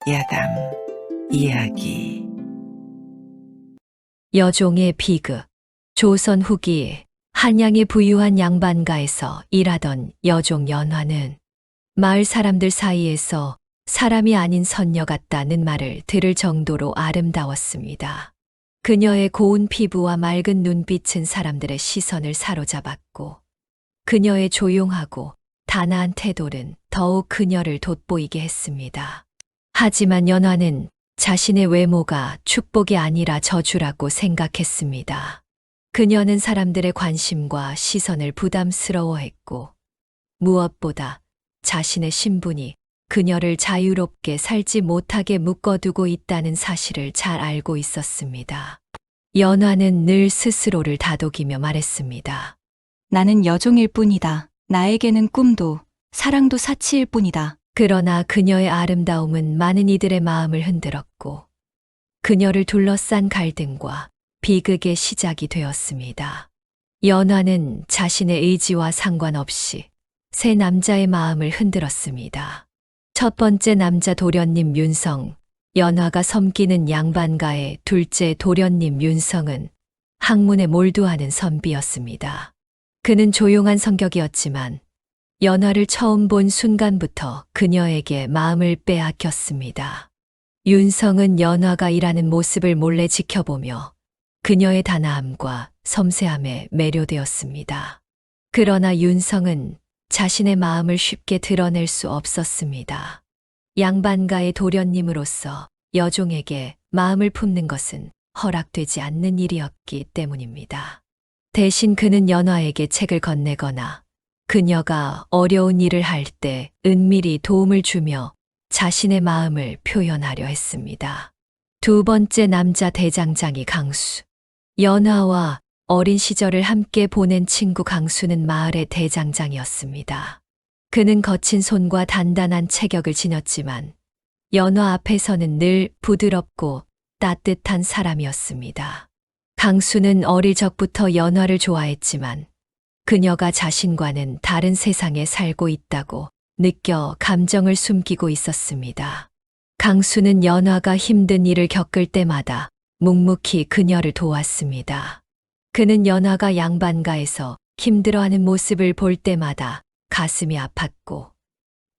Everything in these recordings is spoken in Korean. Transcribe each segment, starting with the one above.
야담 이야기. 여종의 비극. 조선 후기 한양의 부유한 양반가에서 일하던 여종 연화는 마을 사람들 사이에서 사람이 아닌 선녀 같다는 말을 들을 정도로 아름다웠습니다. 그녀의 고운 피부와 맑은 눈빛은 사람들의 시선을 사로잡았고, 그녀의 조용하고 단아한 태도는 더욱 그녀를 돋보이게 했습니다. 하지만 연화는 자신의 외모가 축복이 아니라 저주라고 생각했습니다. 그녀는 사람들의 관심과 시선을 부담스러워했고, 무엇보다 자신의 신분이 그녀를 자유롭게 살지 못하게 묶어두고 있다는 사실을 잘 알고 있었습니다. 연화는 늘 스스로를 다독이며 말했습니다. 나는 여종일 뿐이다. 나에게는 꿈도 사랑도 사치일 뿐이다. 그러나 그녀의 아름다움은 많은 이들의 마음을 흔들었고, 그녀를 둘러싼 갈등과 비극의 시작이 되었습니다. 연화는 자신의 의지와 상관없이 세 남자의 마음을 흔들었습니다. 첫 번째 남자 도련님 윤성, 연화가 섬기는 양반가의 둘째 도련님 윤성은 학문에 몰두하는 선비였습니다. 그는 조용한 성격이었지만 연화를 처음 본 순간부터 그녀에게 마음을 빼앗겼습니다. 윤성은 연화가 일하는 모습을 몰래 지켜보며 그녀의 단아함과 섬세함에 매료되었습니다. 그러나 윤성은 자신의 마음을 쉽게 드러낼 수 없었습니다. 양반가의 도련님으로서 여종에게 마음을 품는 것은 허락되지 않는 일이었기 때문입니다. 대신 그는 연화에게 책을 건네거나 그녀가 어려운 일을 할 때 은밀히 도움을 주며 자신의 마음을 표현하려 했습니다. 두 번째 남자 대장장이 강수. 연화와 어린 시절을 함께 보낸 친구 강수는 마을의 대장장이었습니다. 그는 거친 손과 단단한 체격을 지녔지만 연화 앞에서는 늘 부드럽고 따뜻한 사람이었습니다. 강수는 어릴 적부터 연화를 좋아했지만 그녀가 자신과는 다른 세상에 살고 있다고 느껴 감정을 숨기고 있었습니다. 강수는 연화가 힘든 일을 겪을 때마다 묵묵히 그녀를 도왔습니다. 그는 연화가 양반가에서 힘들어하는 모습을 볼 때마다 가슴이 아팠고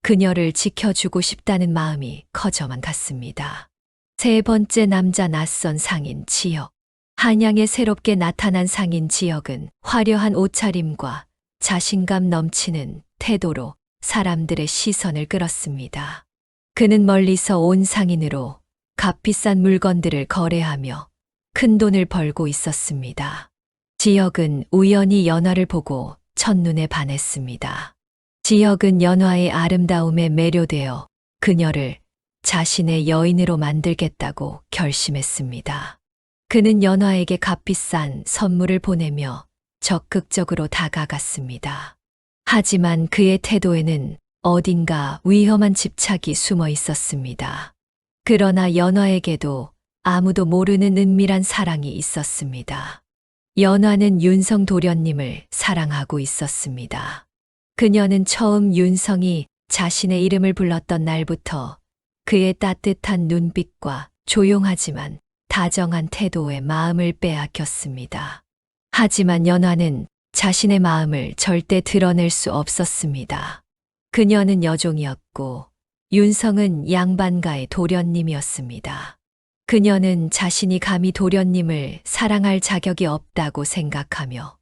그녀를 지켜주고 싶다는 마음이 커져만 갔습니다. 세 번째 남자 낯선 상인 지역. 한양에 새롭게 나타난 상인 지역은 화려한 옷차림과 자신감 넘치는 태도로 사람들의 시선을 끌었습니다. 그는 멀리서 온 상인으로 값비싼 물건들을 거래하며 큰 돈을 벌고 있었습니다. 지역은 우연히 연화를 보고 첫눈에 반했습니다. 지역은 연화의 아름다움에 매료되어 그녀를 자신의 여인으로 만들겠다고 결심했습니다. 그는 연화에게 값비싼 선물을 보내며 적극적으로 다가갔습니다. 하지만 그의 태도에는 어딘가 위험한 집착이 숨어 있었습니다. 그러나 연화에게도 아무도 모르는 은밀한 사랑이 있었습니다. 연화는 윤성 도련님을 사랑하고 있었습니다. 그녀는 처음 윤성이 자신의 이름을 불렀던 날부터 그의 따뜻한 눈빛과 조용하지만 다정한 태도에 마음을 빼앗겼습니다. 하지만 연화는 자신의 마음을 절대 드러낼 수 없었습니다. 그녀는 여종이었고 윤성은 양반가의 도련님이었습니다. 그녀는 자신이 감히 도련님을 사랑할 자격이 없다고 생각하며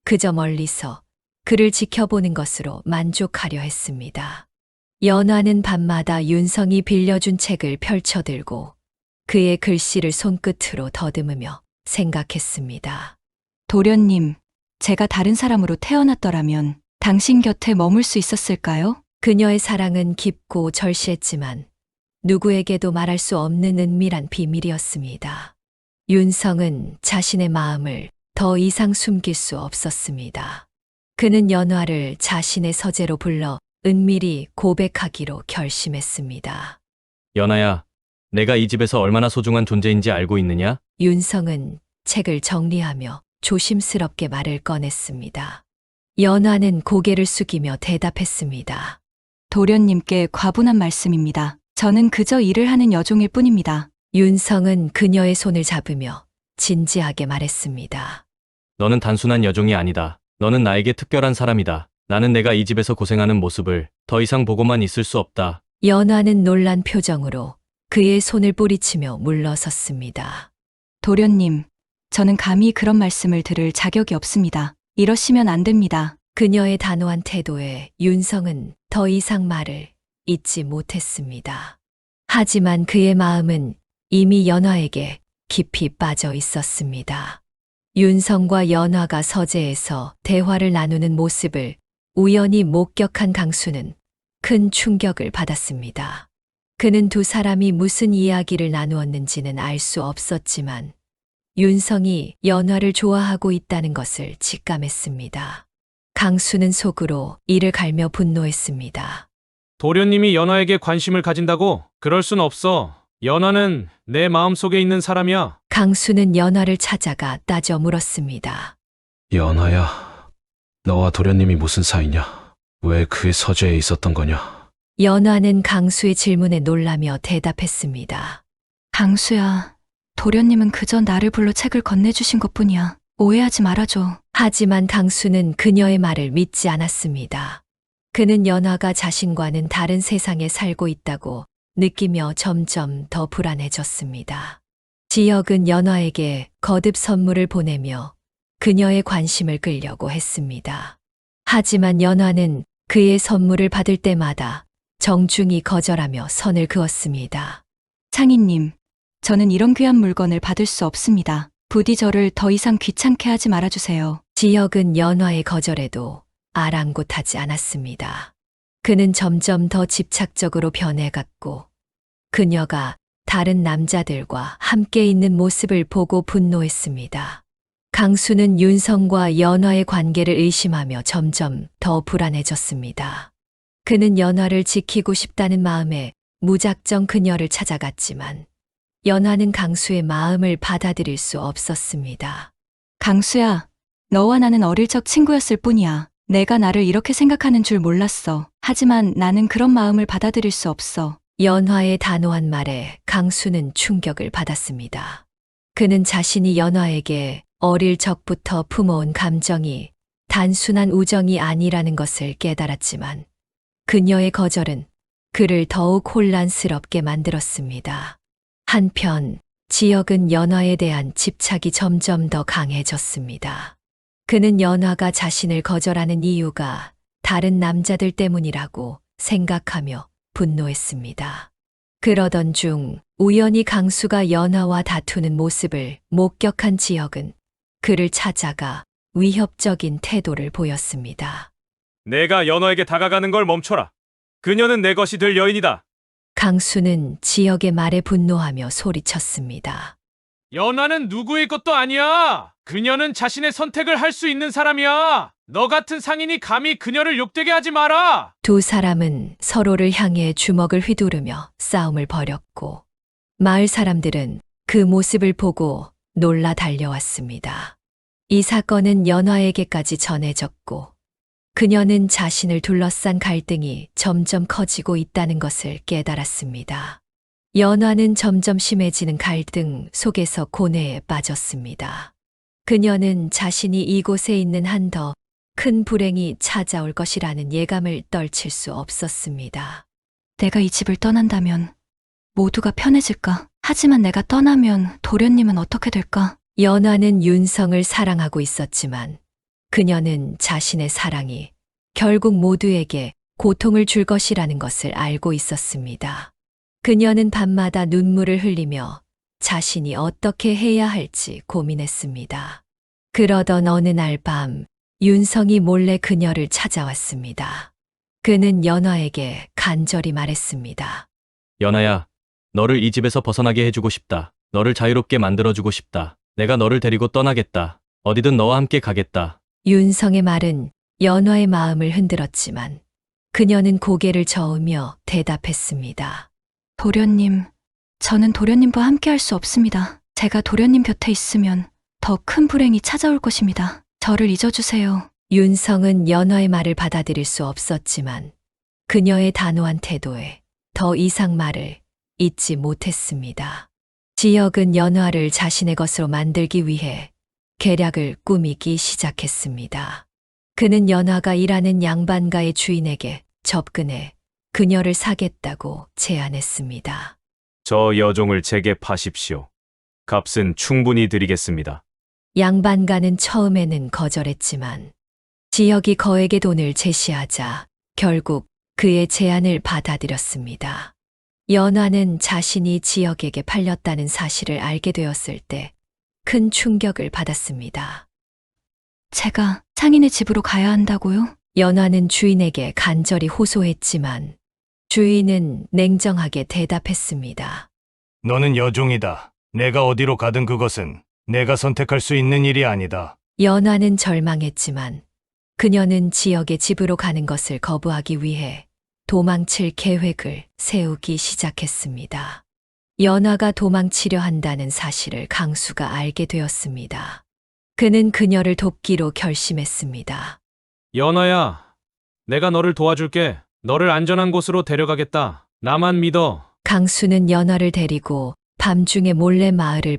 그저 멀리서 그를 지켜보는 것으로 만족하려 했습니다. 연화는 밤마다 윤성이 빌려준 책을 펼쳐들고 그의 글씨를 손끝으로 더듬으며 생각했습니다. 도련님, 제가 다른 사람으로 태어났더라면 당신 곁에 머물 수 있었을까요? 그녀의 사랑은 깊고 절실했지만 누구에게도 말할 수 없는 은밀한 비밀이었습니다. 윤성은 자신의 마음을 더 이상 숨길 수 없었습니다. 그는 연화를 자신의 서재로 불러 은밀히 고백하기로 결심했습니다. 연아야, 내가 이 집에서 얼마나 소중한 존재인지 알고 있느냐? 윤성은 책을 정리하며 조심스럽게 말을 꺼냈습니다. 연화는 고개를 숙이며 대답했습니다. 도련님께 과분한 말씀입니다. 저는 그저 일을 하는 여종일 뿐입니다. 윤성은 그녀의 손을 잡으며 진지하게 말했습니다. 너는 단순한 여종이 아니다. 너는 나에게 특별한 사람이다. 나는 내가 이 집에서 고생하는 모습을 더 이상 보고만 있을 수 없다. 연화는 놀란 표정으로 그의 손을 뿌리치며 물러섰습니다. 도련님, 저는 감히 그런 말씀을 들을 자격이 없습니다. 이러시면 안 됩니다. 그녀의 단호한 태도에 윤성은 더 이상 말을 잇지 못했습니다. 하지만 그의 마음은 이미 연화에게 깊이 빠져 있었습니다. 윤성과 연화가 서재에서 대화를 나누는 모습을 우연히 목격한 강수는 큰 충격을 받았습니다. 그는 두 사람이 무슨 이야기를 나누었는지는 알 수 없었지만 윤성이 연화를 좋아하고 있다는 것을 직감했습니다. 강수는 속으로 이를 갈며 분노했습니다. 도련님이 연화에게 관심을 가진다고? 그럴 순 없어. 연화는 내 마음속에 있는 사람이야. 강수는 연화를 찾아가 따져 물었습니다. 연하야, 너와 도련님이 무슨 사이냐? 왜 그의 서재에 있었던 거냐? 연화는 강수의 질문에 놀라며 대답했습니다. 강수야, 도련님은 그저 나를 불러 책을 건네주신 것뿐이야. 오해하지 말아줘. 하지만 강수는 그녀의 말을 믿지 않았습니다. 그는 연화가 자신과는 다른 세상에 살고 있다고 느끼며 점점 더 불안해졌습니다. 지혁은 연화에게 거듭 선물을 보내며 그녀의 관심을 끌려고 했습니다. 하지만 연화는 그의 선물을 받을 때마다 정중히 거절하며 선을 그었습니다. 창희님, 저는 이런 귀한 물건을 받을 수 없습니다. 부디 저를 더 이상 귀찮게 하지 말아주세요. 지혁은 연화의 거절에도 아랑곳하지 않았습니다. 그는 점점 더 집착적으로 변해갔고 그녀가 다른 남자들과 함께 있는 모습을 보고 분노했습니다. 강수는 윤성과 연화의 관계를 의심하며 점점 더 불안해졌습니다. 그는 연화를 지키고 싶다는 마음에 무작정 그녀를 찾아갔지만 연화는 강수의 마음을 받아들일 수 없었습니다. 강수야, 너와 나는 어릴 적 친구였을 뿐이야. 내가 나를 이렇게 생각하는 줄 몰랐어. 하지만 나는 그런 마음을 받아들일 수 없어. 연화의 단호한 말에 강수는 충격을 받았습니다. 그는 자신이 연화에게 어릴 적부터 품어온 감정이 단순한 우정이 아니라는 것을 깨달았지만 그녀의 거절은 그를 더욱 혼란스럽게 만들었습니다. 한편 지혁은 연화에 대한 집착이 점점 더 강해졌습니다. 그는 연화가 자신을 거절하는 이유가 다른 남자들 때문이라고 생각하며 분노했습니다. 그러던 중 우연히 강수가 연화와 다투는 모습을 목격한 지혁은 그를 찾아가 위협적인 태도를 보였습니다. 내가 연화에게 다가가는 걸 멈춰라. 그녀는 내 것이 될 여인이다. 강수는 지혁의 말에 분노하며 소리쳤습니다. 연화는 누구의 것도 아니야. 그녀는 자신의 선택을 할 수 있는 사람이야. 너 같은 상인이 감히 그녀를 욕되게 하지 마라. 두 사람은 서로를 향해 주먹을 휘두르며 싸움을 벌였고 마을 사람들은 그 모습을 보고 놀라 달려왔습니다. 이 사건은 연화에게까지 전해졌고 그녀는 자신을 둘러싼 갈등이 점점 커지고 있다는 것을 깨달았습니다. 연화는 점점 심해지는 갈등 속에서 고뇌에 빠졌습니다. 그녀는 자신이 이곳에 있는 한 더 큰 불행이 찾아올 것이라는 예감을 떨칠 수 없었습니다. 내가 이 집을 떠난다면 모두가 편해질까? 하지만 내가 떠나면 도련님은 어떻게 될까? 연화는 윤성을 사랑하고 있었지만 그녀는 자신의 사랑이 결국 모두에게 고통을 줄 것이라는 것을 알고 있었습니다. 그녀는 밤마다 눈물을 흘리며 자신이 어떻게 해야 할지 고민했습니다. 그러던 어느 날 밤, 윤성이 몰래 그녀를 찾아왔습니다. 그는 연화에게 간절히 말했습니다. 연아야, 너를 이 집에서 벗어나게 해주고 싶다. 너를 자유롭게 만들어주고 싶다. 내가 너를 데리고 떠나겠다. 어디든 너와 함께 가겠다. 윤성의 말은 연화의 마음을 흔들었지만 그녀는 고개를 저으며 대답했습니다. 도련님, 저는 도련님과 함께 할 수 없습니다. 제가 도련님 곁에 있으면 더 큰 불행이 찾아올 것입니다. 저를 잊어주세요. 윤성은 연화의 말을 받아들일 수 없었지만 그녀의 단호한 태도에 더 이상 말을 잇지 못했습니다. 지역은 연화를 자신의 것으로 만들기 위해 계략을 꾸미기 시작했습니다. 그는 연화가 일하는 양반가의 주인에게 접근해 그녀를 사겠다고 제안했습니다. 저 여종을 제게 파십시오. 값은 충분히 드리겠습니다. 양반가는 처음에는 거절했지만 지역이 거액의 돈을 제시하자 결국 그의 제안을 받아들였습니다. 연화는 자신이 지역에게 팔렸다는 사실을 알게 되었을 때 큰 충격을 받았습니다. 제가 상인의 집으로 가야 한다고요? 연화는 주인에게 간절히 호소했지만 주인은 냉정하게 대답했습니다. 너는 여종이다. 내가 어디로 가든 그것은 내가 선택할 수 있는 일이 아니다. 연화는 절망했지만 그녀는 지역의 집으로 가는 것을 거부하기 위해 도망칠 계획을 세우기 시작했습니다. 연화가 도망치려 한다는 사실을 강수가 알게 되었습니다. 그는 그녀를 돕기로 결심했습니다. 연아야, 내가 너를 도와줄게. 너를 안전한 곳으로 데려가겠다. 나만 믿어. 강수는 연화를 데리고 밤중에 몰래 마을을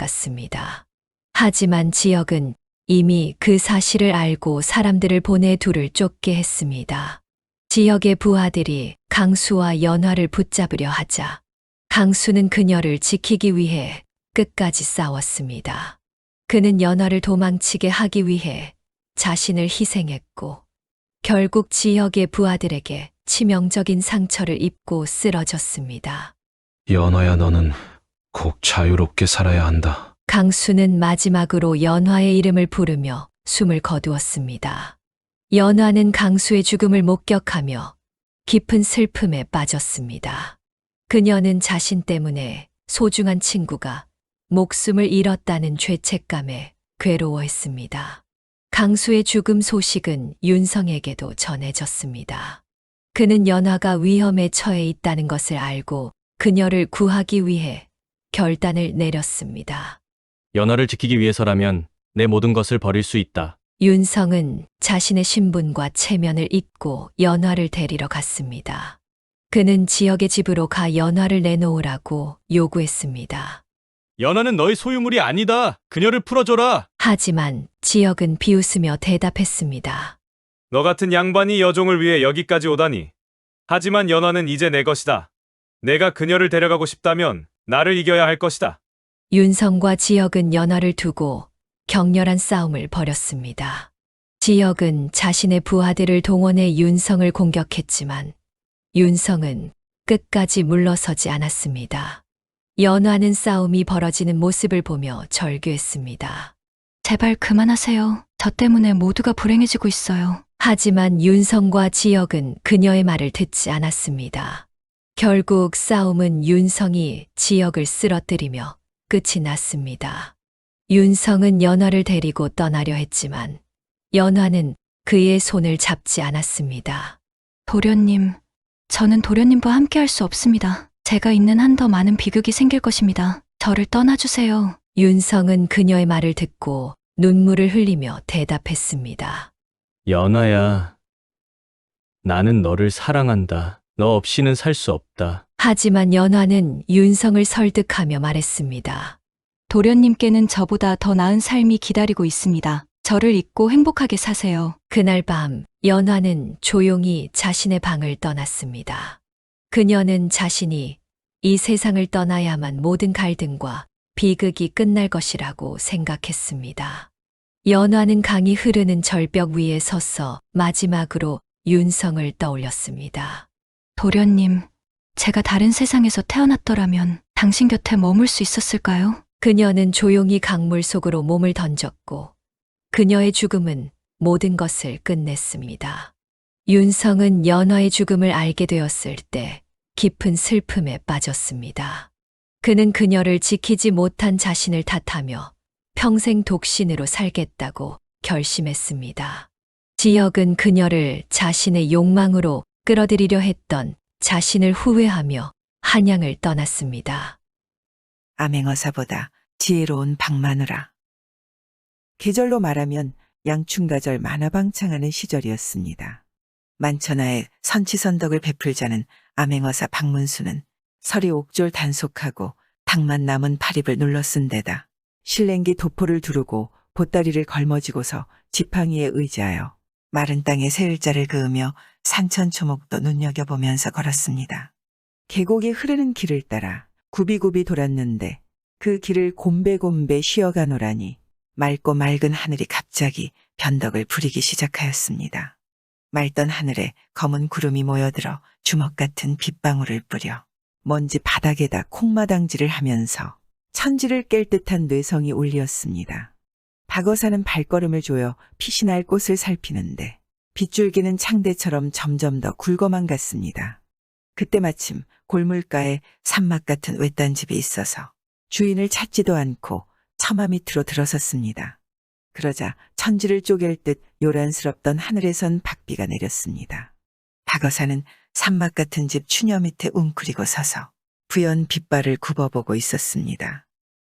빠져나갔습니다. 하지만 지역은 이미 그 사실을 알고 사람들을 보내 둘을 쫓게 했습니다. 지역의 부하들이 강수와 연화를 붙잡으려 하자 강수는 그녀를 지키기 위해 끝까지 싸웠습니다. 그는 연화를 도망치게 하기 위해 자신을 희생했고 결국 지역의 부하들에게 치명적인 상처를 입고 쓰러졌습니다. 연화야, 너는 꼭 자유롭게 살아야 한다. 강수는 마지막으로 연화의 이름을 부르며 숨을 거두었습니다. 연화는 강수의 죽음을 목격하며 깊은 슬픔에 빠졌습니다. 그녀는 자신 때문에 소중한 친구가 목숨을 잃었다는 죄책감에 괴로워했습니다. 강수의 죽음 소식은 윤성에게도 전해졌습니다. 그는 연화가 위험에 처해 있다는 것을 알고 그녀를 구하기 위해 결단을 내렸습니다. 연화를 지키기 위해서라면 내 모든 것을 버릴 수 있다. 윤성은 자신의 신분과 체면을 잊고 연화를 데리러 갔습니다. 그는 지역의 집으로 가 연화를 내놓으라고 요구했습니다. 연아는 너의 소유물이 아니다. 그녀를 풀어줘라. 하지만 지역은 비웃으며 대답했습니다. 너 같은 양반이 여종을 위해 여기까지 오다니. 하지만 연화는 이제 내 것이다. 내가 그녀를 데려가고 싶다면 나를 이겨야 할 것이다. 윤성과 지역은 연화를 두고 격렬한 싸움을 벌였습니다. 지역은 자신의 부하들을 동원해 윤성을 공격했지만 윤성은 끝까지 물러서지 않았습니다. 연화는 싸움이 벌어지는 모습을 보며 절규했습니다. 제발 그만하세요. 저 때문에 모두가 불행해지고 있어요. 하지만 윤성과 지역은 그녀의 말을 듣지 않았습니다. 결국 싸움은 윤성이 지역을 쓰러뜨리며 끝이 났습니다. 윤성은 연화를 데리고 떠나려 했지만 연화는 그의 손을 잡지 않았습니다. 도련님, 저는 도련님과 함께 할 수 없습니다. 제가 있는 한 더 많은 비극이 생길 것입니다. 저를 떠나주세요. 윤성은 그녀의 말을 듣고 눈물을 흘리며 대답했습니다. 연아야, 나는 너를 사랑한다. 너 없이는 살 수 없다. 하지만 연화는 윤성을 설득하며 말했습니다. 도련님께는 저보다 더 나은 삶이 기다리고 있습니다. 저를 잊고 행복하게 사세요. 그날 밤 연화는 조용히 자신의 방을 떠났습니다. 그녀는 자신이 이 세상을 떠나야만 모든 갈등과 비극이 끝날 것이라고 생각했습니다. 연화는 강이 흐르는 절벽 위에 서서 마지막으로 윤성을 떠올렸습니다. 도련님, 제가 다른 세상에서 태어났더라면 당신 곁에 머물 수 있었을까요? 그녀는 조용히 강물 속으로 몸을 던졌고 그녀의 죽음은 모든 것을 끝냈습니다. 윤성은 연화의 죽음을 알게 되었을 때 깊은 슬픔에 빠졌습니다. 그는 그녀를 지키지 못한 자신을 탓하며 평생 독신으로 살겠다고 결심했습니다. 지역은 그녀를 자신의 욕망으로 끌어들이려 했던 자신을 후회하며 한양을 떠났습니다. 암행어사보다 지혜로운 방마누라. 계절로 말하면 양춘가절 만화방창하는 시절이었습니다. 만천하에 선치선덕을 베풀자는 암행어사 박문수는 설이 옥졸 단속하고 닭만 남은 파립을 눌러 쓴 데다 실랭기 도포를 두르고 보따리를 걸머쥐고서 지팡이에 의지하여 마른 땅에 새을자를 그으며 산천초목도 눈여겨보면서 걸었습니다. 계곡이 흐르는 길을 따라 굽이굽이 돌았는데 그 길을 곰배곰배 쉬어가노라니 맑고 맑은 하늘이 갑자기 변덕을 부리기 시작하였습니다. 맑던 하늘에 검은 구름이 모여들어 주먹 같은 빗방울을 뿌려 먼지 바닥에다 콩마당질을 하면서 천지를 깰 듯한 뇌성이 울리었습니다. 박어사는 발걸음을 조여 피신할 꽃을 살피는데 빗줄기는 창대처럼 점점 더 굵어만 갔습니다. 그때 마침 골물가에 산막 같은 외딴 집이 있어서 주인을 찾지도 않고 처마 밑으로 들어섰습니다. 그러자 천지를 쪼갤 듯 요란스럽던 하늘에선 박비가 내렸습니다. 박어사는 산막 같은 집 추녀 밑에 웅크리고 서서 부연 빗발을 굽어보고 있었습니다.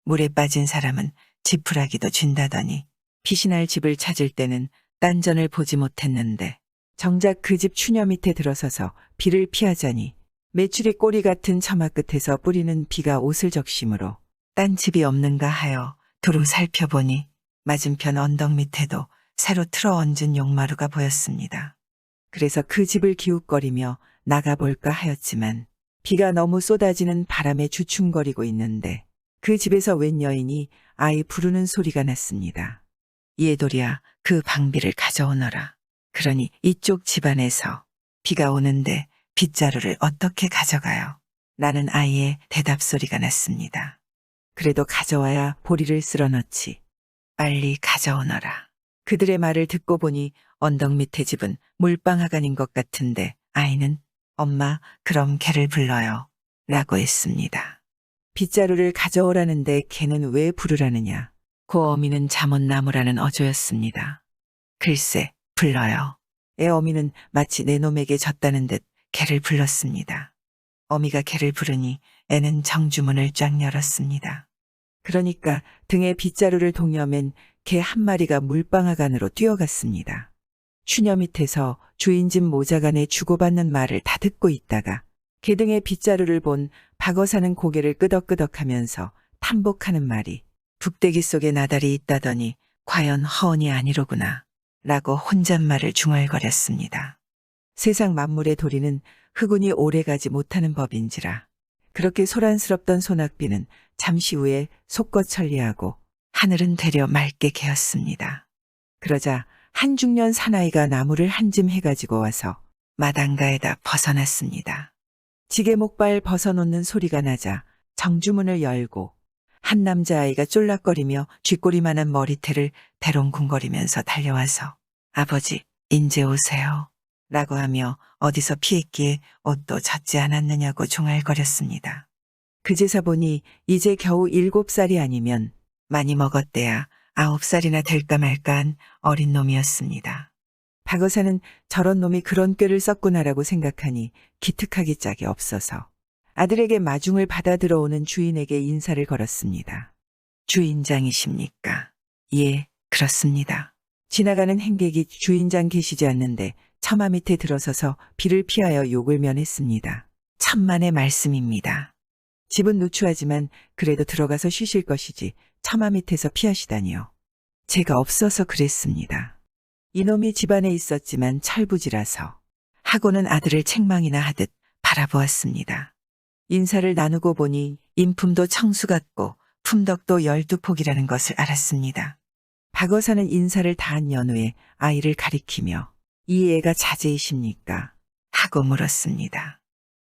물에 빠진 사람은 지푸라기도 쥔다더니 피신할 집을 찾을 때는 딴전을 보지 못했는데 정작 그 집 추녀 밑에 들어서서 비를 피하자니 메추리 꼬리 같은 처마 끝에서 뿌리는 비가 옷을 적심으로 딴 집이 없는가 하여 두루 살펴보니 맞은편 언덕 밑에도 새로 틀어 얹은 용마루가 보였습니다. 그래서 그 집을 기웃거리며 나가볼까 하였지만 비가 너무 쏟아지는 바람에 주춤거리고 있는데 그 집에서 웬 여인이 아이 부르는 소리가 났습니다. 예돌이야, 그 방비를 가져오너라. 그러니 이쪽 집안에서 비가 오는데 빗자루를 어떻게 가져가요? 라는 아이의 대답 소리가 났습니다. 그래도 가져와야 보리를 쓸어 넣지. 빨리 가져오너라. 그들의 말을 듣고 보니 언덕 밑의 집은 물방아간인 것 같은데 아이는 엄마, 그럼 걔를 불러요. 라고 했습니다. 빗자루를 가져오라는데 걔는 왜 부르라느냐. 그 어미는 잠옷나무라는 어조였습니다. 글쎄, 불러요. 애 어미는 마치 내 놈에게 졌다는 듯 걔를 불렀습니다. 어미가 걔를 부르니 애는 정주문을 쫙 열었습니다. 그러니까 등에 빗자루를 동여맨 개 한 마리가 물방아간으로 뛰어갔습니다. 추녀 밑에서 주인 집 모자간에 주고받는 말을 다 듣고 있다가 개 등에 빗자루를 본 박어사는 고개를 끄덕끄덕하면서 탐복하는 말이 북대기 속에 나달이 있다더니 과연 허언이 아니로구나 라고 혼잣말을 중얼거렸습니다. 세상 만물의 도리는 흑운이 오래가지 못하는 법인지라 그렇게 소란스럽던 소낙비는 잠시 후에 속거천리하고 하늘은 되려 맑게 개었습니다. 그러자 한 중년 사나이가 나무를 한 짐 해가지고 와서 마당가에다 벗어났습니다. 지게 목발 벗어놓는 소리가 나자 정주문을 열고 한 남자아이가 쫄락거리며 쥐꼬리만한 머리태를 대롱궁거리면서 달려와서 아버지, 인제 오세요. 라고 하며 어디서 피했기에 옷도 젖지 않았느냐고 종알거렸습니다. 그제서 보니 이제 겨우 7살이 아니면 많이 먹었대야 9살이나 될까 말까한 어린 놈이었습니다. 박어사는 저런 놈이 그런 꾀를 썼구나라고 생각하니 기특하기 짝이 없어서 아들에게 마중을 받아 들어오는 주인에게 인사를 걸었습니다. 주인장이십니까? 예, 그렇습니다. 지나가는 행객이 주인장 계시지 않는데 처마 밑에 들어서서 비를 피하여 욕을 면했습니다. 천만의 말씀입니다. 집은 누추하지만 그래도 들어가서 쉬실 것이지 처마 밑에서 피하시다니요. 제가 없어서 그랬습니다. 이놈이 집안에 있었지만 철부지라서 하고는 아들을 책망이나 하듯 바라보았습니다. 인사를 나누고 보니 인품도 청수 같고 품덕도 12폭이라는 것을 알았습니다. 박어사는 인사를 다한 연후에 아이를 가리키며 이 애가 자제이십니까? 하고 물었습니다.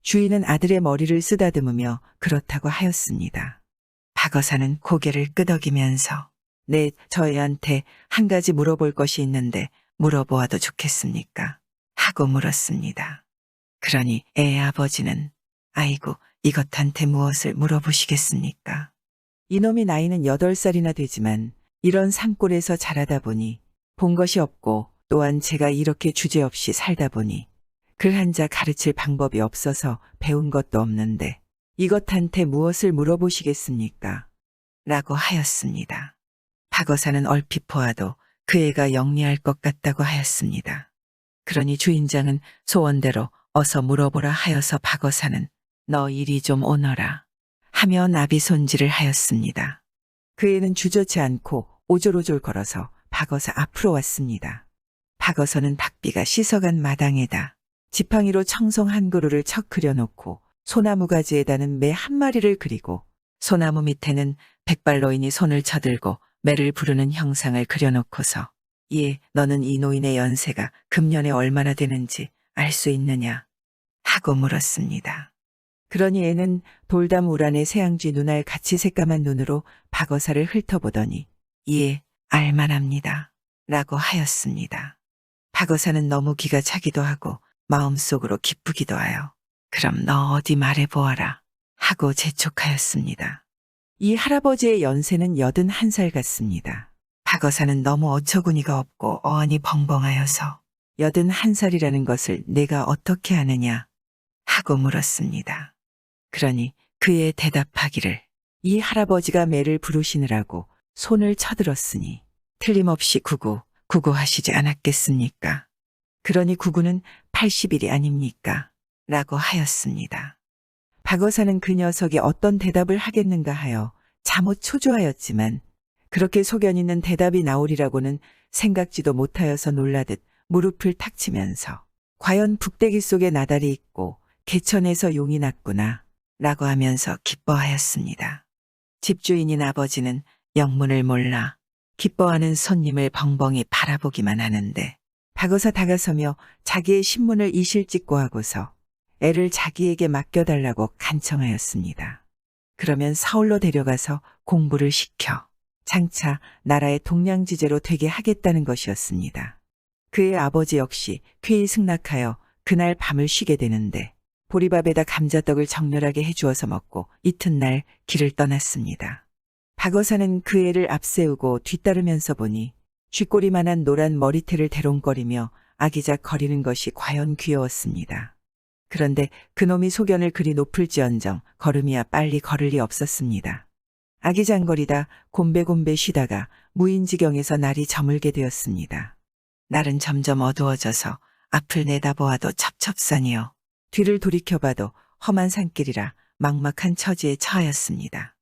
주인은 아들의 머리를 쓰다듬으며 그렇다고 하였습니다. 박어사는 고개를 끄덕이면서 네, 저 애한테 한 가지 물어볼 것이 있는데 물어보아도 좋겠습니까? 하고 물었습니다. 그러니 애 아버지는 아이고 이것한테 무엇을 물어보시겠습니까? 이놈이 나이는 8살이나 되지만 이런 산골에서 자라다 보니 본 것이 없고 또한 제가 이렇게 주제없이 살다 보니 글 한자 가르칠 방법이 없어서 배운 것도 없는데 이것한테 무엇을 물어보시겠습니까? 라고 하였습니다. 박어사는 얼핏 보아도 그 애가 영리할 것 같다고 하였습니다. 그러니 주인장은 소원대로 어서 물어보라 하여서 박어사는 너 이리 좀 오너라 하며 나비 손질을 하였습니다. 그 애는 주저치 않고 오졸오졸 걸어서 박어사 앞으로 왔습니다. 박어서는 닭비가 씻어간 마당에다 지팡이로 청송 한 그루를 척 그려놓고 소나무 가지에다는 매 한 마리를 그리고 소나무 밑에는 백발노인이 손을 쳐들고 매를 부르는 형상을 그려놓고서 예, 너는 이 노인의 연세가 금년에 얼마나 되는지 알 수 있느냐 하고 물었습니다. 그러니 애는 돌담 우란의 새앙쥐 눈알 같이 새까만 눈으로 박어사를 훑어보더니 예, 알만합니다 라고 하였습니다. 박어사는 너무 기가 차기도 하고 마음속으로 기쁘기도 하여 그럼 너 어디 말해보아라 하고 재촉하였습니다. 이 할아버지의 연세는 81살 같습니다. 박어사는 너무 어처구니가 없고 어안이 벙벙하여서 81살이라는 것을 내가 어떻게 아느냐 하고 물었습니다. 그러니 그의 대답하기를 이 할아버지가 매를 부르시느라고 손을 쳐들었으니 틀림없이 구구 하시지 않았겠습니까? 그러니 구구는 80일이 아닙니까? 라고 하였습니다. 박어사는 그 녀석이 어떤 대답을 하겠는가 하여 잠옷 초조하였지만 그렇게 소견 있는 대답이 나오리라고는 생각지도 못하여서 놀라듯 무릎을 탁 치면서 과연 북대기 속에 나달이 있고 개천에서 용이 났구나 라고 하면서 기뻐하였습니다. 집주인인 아버지는 영문을 몰라 기뻐하는 손님을 벙벙이 바라보기만 하는데 박어사 다가서며 자기의 신문을 이실직고 하고서 애를 자기에게 맡겨달라고 간청하였습니다. 그러면 서울로 데려가서 공부를 시켜 장차 나라의 동량지제로 되게 하겠다는 것이었습니다. 그의 아버지 역시 쾌히 승낙하여 그날 밤을 쉬게 되는데 보리밥에다 감자떡을 정렬하게 해주어서 먹고 이튿날 길을 떠났습니다. 박어사는 그 애를 앞세우고 뒤따르면서 보니 쥐꼬리만한 노란 머리태를 대롱거리며 아기작 거리는 것이 과연 귀여웠습니다. 그런데 그놈이 소견을 그리 높을지언정 걸음이야 빨리 걸을 리 없었습니다. 아기장거리다 곰배곰배 쉬다가 무인지경에서 날이 저물게 되었습니다. 날은 점점 어두워져서 앞을 내다보아도 첩첩산이요. 뒤를 돌이켜봐도 험한 산길이라 막막한 처지에 처하였습니다.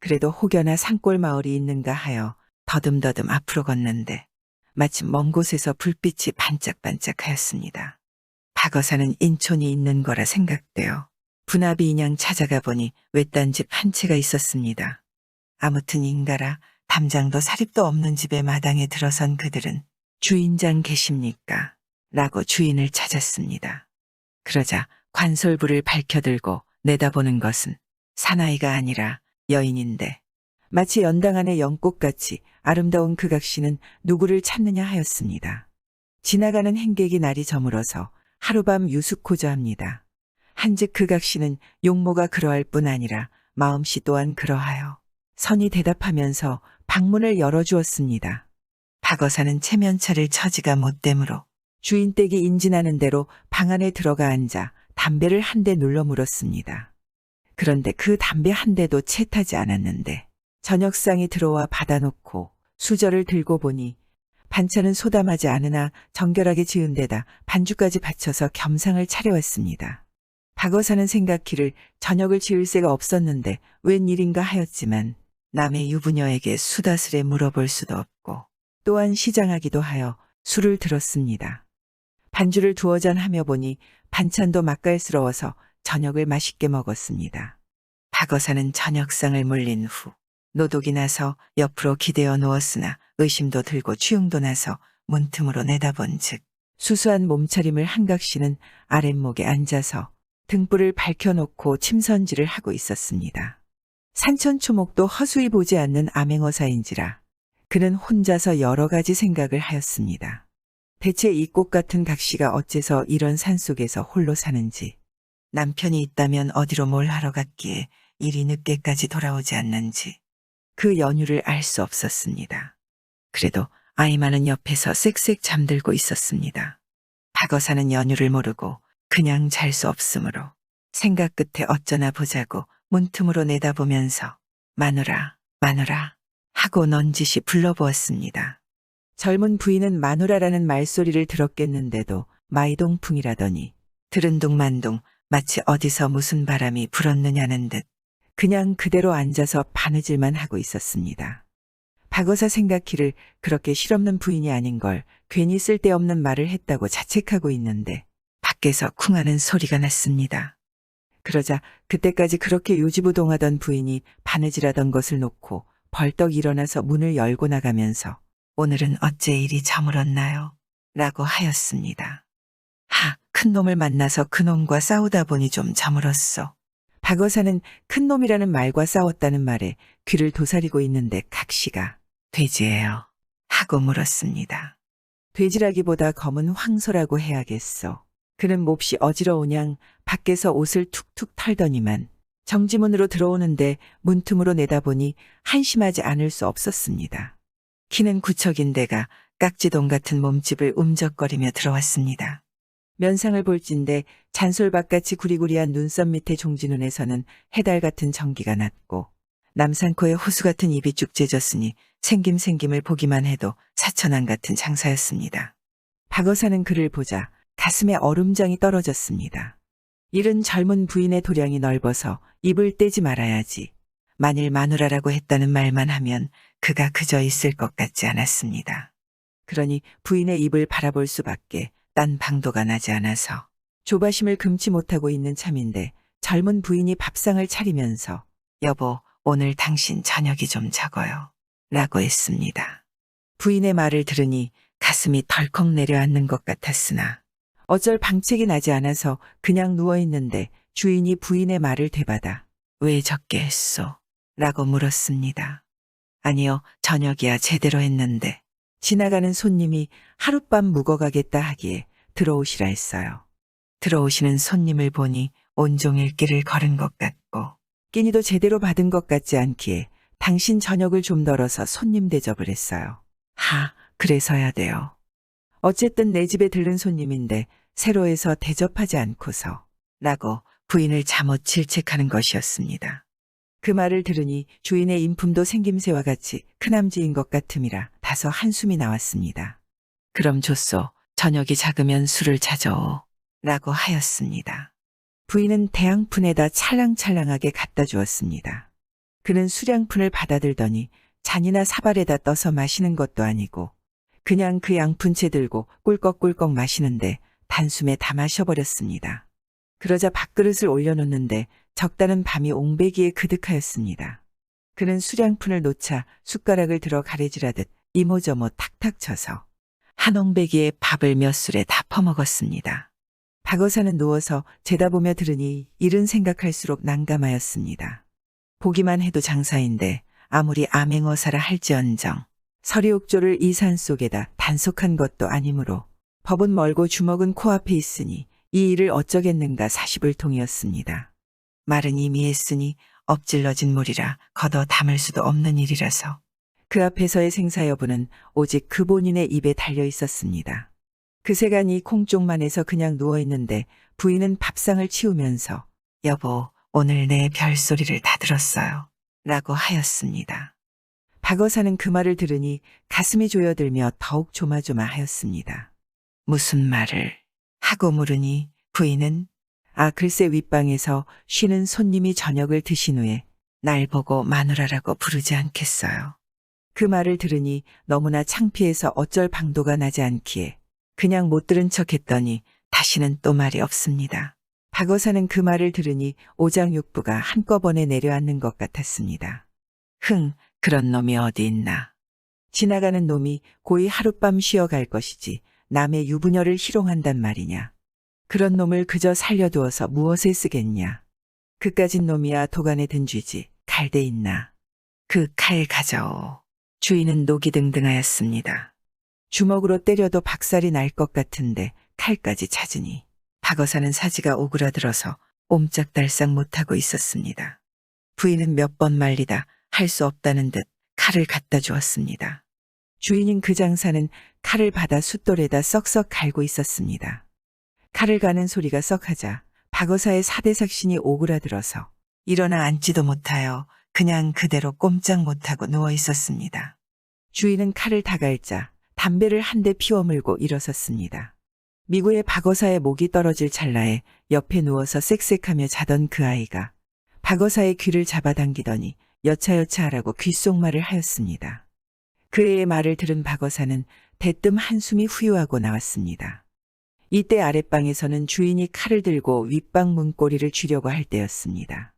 그래도 혹여나 산골 마을이 있는가 하여 더듬더듬 앞으로 걷는데 마침 먼 곳에서 불빛이 반짝반짝하였습니다. 박어사는 인촌이 있는 거라 생각되어 분합이 인양 찾아가 보니 외딴 집 한 채가 있었습니다. 아무튼 인가라 담장도 사립도 없는 집의 마당에 들어선 그들은 주인장 계십니까? 라고 주인을 찾았습니다. 그러자 관솔불을 밝혀들고 내다보는 것은 사나이가 아니라 여인인데 마치 연당 안의 연꽃같이 아름다운 그 각시는 누구를 찾느냐 하였습니다. 지나가는 행객이 날이 저물어서 하룻밤 유숙고자 합니다. 한즉 그 각시는 용모가 그러할 뿐 아니라 마음씨 또한 그러하여 선이 대답하면서 방문을 열어주었습니다. 박어사는 체면차를 처지가 못되므로 주인 댁이 인진하는 대로 방 안에 들어가 앉아 담배를 한 대 눌러 물었습니다. 그런데 그 담배 한 대도 채 타지 않았는데 저녁상이 들어와 받아놓고 수저를 들고 보니 반찬은 소담하지 않으나 정결하게 지은 데다 반주까지 바쳐서 겸상을 차려왔습니다. 박어사는 생각키를 저녁을 지을 새가 없었는데 웬일인가 하였지만 남의 유부녀에게 수다스레 물어볼 수도 없고 또한 시장하기도 하여 술을 들었습니다. 반주를 두어 잔 하며 보니 반찬도 맛깔스러워서 저녁을 맛있게 먹었습니다. 박어사는 저녁상을 물린 후 노독이 나서 옆으로 기대어 누웠으나 의심도 들고 취용도 나서 문틈으로 내다본 즉 수수한 몸차림을 한각시는 아랫목에 앉아서 등불을 밝혀놓고 침선질을 하고 있었습니다. 산천초목도 허수히 보지 않는 암행어사인지라 그는 혼자서 여러 가지 생각을 하였습니다. 대체 이 꽃 같은 각시가 어째서 이런 산속에서 홀로 사는지, 남편이 있다면 어디로 뭘 하러 갔기에 이리 늦게까지 돌아오지 않는지 그 연유를 알 수 없었습니다. 그래도 아이마는 옆에서 쌕쌕 잠들고 있었습니다. 박어사는 연유를 모르고 그냥 잘 수 없으므로 생각 끝에 어쩌나 보자고 문틈으로 내다보면서 마누라, 마누라 하고 넌지시 불러보았습니다. 젊은 부인은 마누라라는 말소리를 들었겠는데도 마이동풍이라더니 들은둥만둥 마치 어디서 무슨 바람이 불었느냐는 듯 그냥 그대로 앉아서 바느질만 하고 있었습니다. 박어사 생각키를 그렇게 실없는 부인이 아닌 걸 괜히 쓸데없는 말을 했다고 자책하고 있는데 밖에서 쿵하는 소리가 났습니다. 그러자 그때까지 그렇게 요지부동하던 부인이 바느질하던 것을 놓고 벌떡 일어나서 문을 열고 나가면서 오늘은 어째 일이 저물었나요? 라고 하였습니다. 하, 큰 놈을 만나서 그놈과 싸우다 보니 좀 저물었어. 박어사는 큰 놈이라는 말과 싸웠다는 말에 귀를 도사리고 있는데 각시가 돼지예요. 하고 물었습니다. 돼지라기보다 검은 황소라고 해야겠어. 그는 몹시 어지러우냥 밖에서 옷을 툭툭 털더니만 정지문으로 들어오는데 문틈으로 내다보니 한심하지 않을 수 없었습니다. 키는 구척인데가 깍지동 같은 몸집을 움적거리며 들어왔습니다. 면상을 볼진데 잔솔밭같이 구리구리한 눈썹 밑에 종지눈에서는 해달 같은 전기가 났고 남산코에 호수 같은 입이 쭉 째졌으니 생김을 보기만 해도 사천왕 같은 장사였습니다. 박어사는 그를 보자 가슴에 얼음장이 떨어졌습니다. 이른 젊은 부인의 도량이 넓어서 입을 떼지 말아야지. 만일 마누라라고 했다는 말만 하면 그가 그저 있을 것 같지 않았습니다. 그러니 부인의 입을 바라볼 수밖에 딴 방도가 나지 않아서 조바심을 금치 못하고 있는 참인데 젊은 부인이 밥상을 차리면서 여보, 오늘 당신 저녁이 좀 적어요. 라고 했습니다. 부인의 말을 들으니 가슴이 덜컥 내려앉는 것 같았으나 어쩔 방책이 나지 않아서 그냥 누워있는데 주인이 부인의 말을 되받아 왜 적게 했소? 라고 물었습니다. 아니요, 저녁이야 제대로 했는데 지나가는 손님이 하룻밤 묵어가겠다 하기에 들어오시라 했어요. 들어오시는 손님을 보니 온종일 길을 걸은 것 같고 끼니도 제대로 받은 것 같지 않기에 당신 저녁을 좀 덜어서 손님 대접을 했어요. 하, 그래서야 돼요. 어쨌든 내 집에 들른 손님인데 새로 해서 대접하지 않고서 라고 부인을 잠옷 질책하는 것이었습니다. 그 말을 들으니 주인의 인품도 생김새와 같이 크남지인 것 같음이라 다소 한숨이 나왔습니다. 그럼 좋소. 저녁이 작으면 술을 찾아오. 라고 하였습니다. 부인은 대양푼에다 찰랑찰랑하게 갖다 주었습니다. 그는 수량푼을 받아들더니 잔이나 사발에다 떠서 마시는 것도 아니고 그냥 그 양푼채 들고 꿀꺽꿀꺽 마시는데 단숨에 다 마셔버렸습니다. 그러자 밥그릇을 올려놓는데 적다는 밤이 옹배기에 그득하였습니다. 그는 수량푼을 놓자 숟가락을 들어 가래질하듯 이모저모 탁탁 쳐서 한 옹배기에 밥을 몇 술에 다 퍼먹었습니다. 박어사는 누워서 재다보며 들으니 일은 생각할수록 난감하였습니다. 보기만 해도 장사인데 아무리 암행어사라 할지언정 서리옥조를 이 산 속에다 단속한 것도 아니므로 법은 멀고 주먹은 코앞에 있으니 이 일을 어쩌겠는가 사시불통이었습니다. 말은 이미 했으니 엎질러진 물이라 걷어 담을 수도 없는 일이라서 그 앞에서의 생사 여부는 오직 그 본인의 입에 달려 있었습니다. 그새간이 콩쪽만해서 그냥 누워있는데 부인은 밥상을 치우면서 여보, 오늘 내 별소리를 다 들었어요. 라고 하였습니다. 박어사는 그 말을 들으니 가슴이 조여들며 더욱 조마조마하였습니다. 무슨 말을? 하고 물으니 부인은 글쎄 윗방에서 쉬는 손님이 저녁을 드신 후에 날 보고 마누라라고 부르지 않겠어요. 그 말을 들으니 너무나 창피해서 어쩔 방도가 나지 않기에 그냥 못 들은 척했더니 다시는 또 말이 없습니다. 박어사는 그 말을 들으니 오장육부가 한꺼번에 내려앉는 것 같았습니다. 그런 놈이 어디 있나. 지나가는 놈이 고이 하룻밤 쉬어갈 것이지 남의 유부녀를 희롱한단 말이냐. 그런 놈을 그저 살려두어서 무엇에 쓰겠냐. 그까진 놈이야 도간에 든 쥐지 갈대 있나. 그 칼 가져오. 주인은 노기등등하였습니다. 주먹으로 때려도 박살이 날 것 같은데 칼까지 찾으니 박어사는 사지가 오그라들어서 옴짝달싹 못하고 있었습니다. 부인은 몇 번 말리다 할 수 없다는 듯 칼을 갖다 주었습니다. 주인인 그 장사는 칼을 받아 숫돌에다 썩썩 갈고 있었습니다. 칼을 가는 소리가 썩하자 박어사의 사대삭신이 오그라들어서 일어나 앉지도 못하여 그냥 그대로 꼼짝 못하고 누워 있었습니다. 주인은 칼을 다 갈자 담배를 한 대 피워 물고 일어섰습니다. 미구의 박어사의 목이 떨어질 찰나에 옆에 누워서 쌕쌕하며 자던 그 아이가 박어사의 귀를 잡아당기더니 여차여차 하라고 귓속말을 하였습니다. 그 애의 말을 들은 박어사는 대뜸 한숨이 후유하고 나왔습니다. 이때 아랫방에서는 주인이 칼을 들고 윗방 문고리를 쥐려고 할 때였습니다.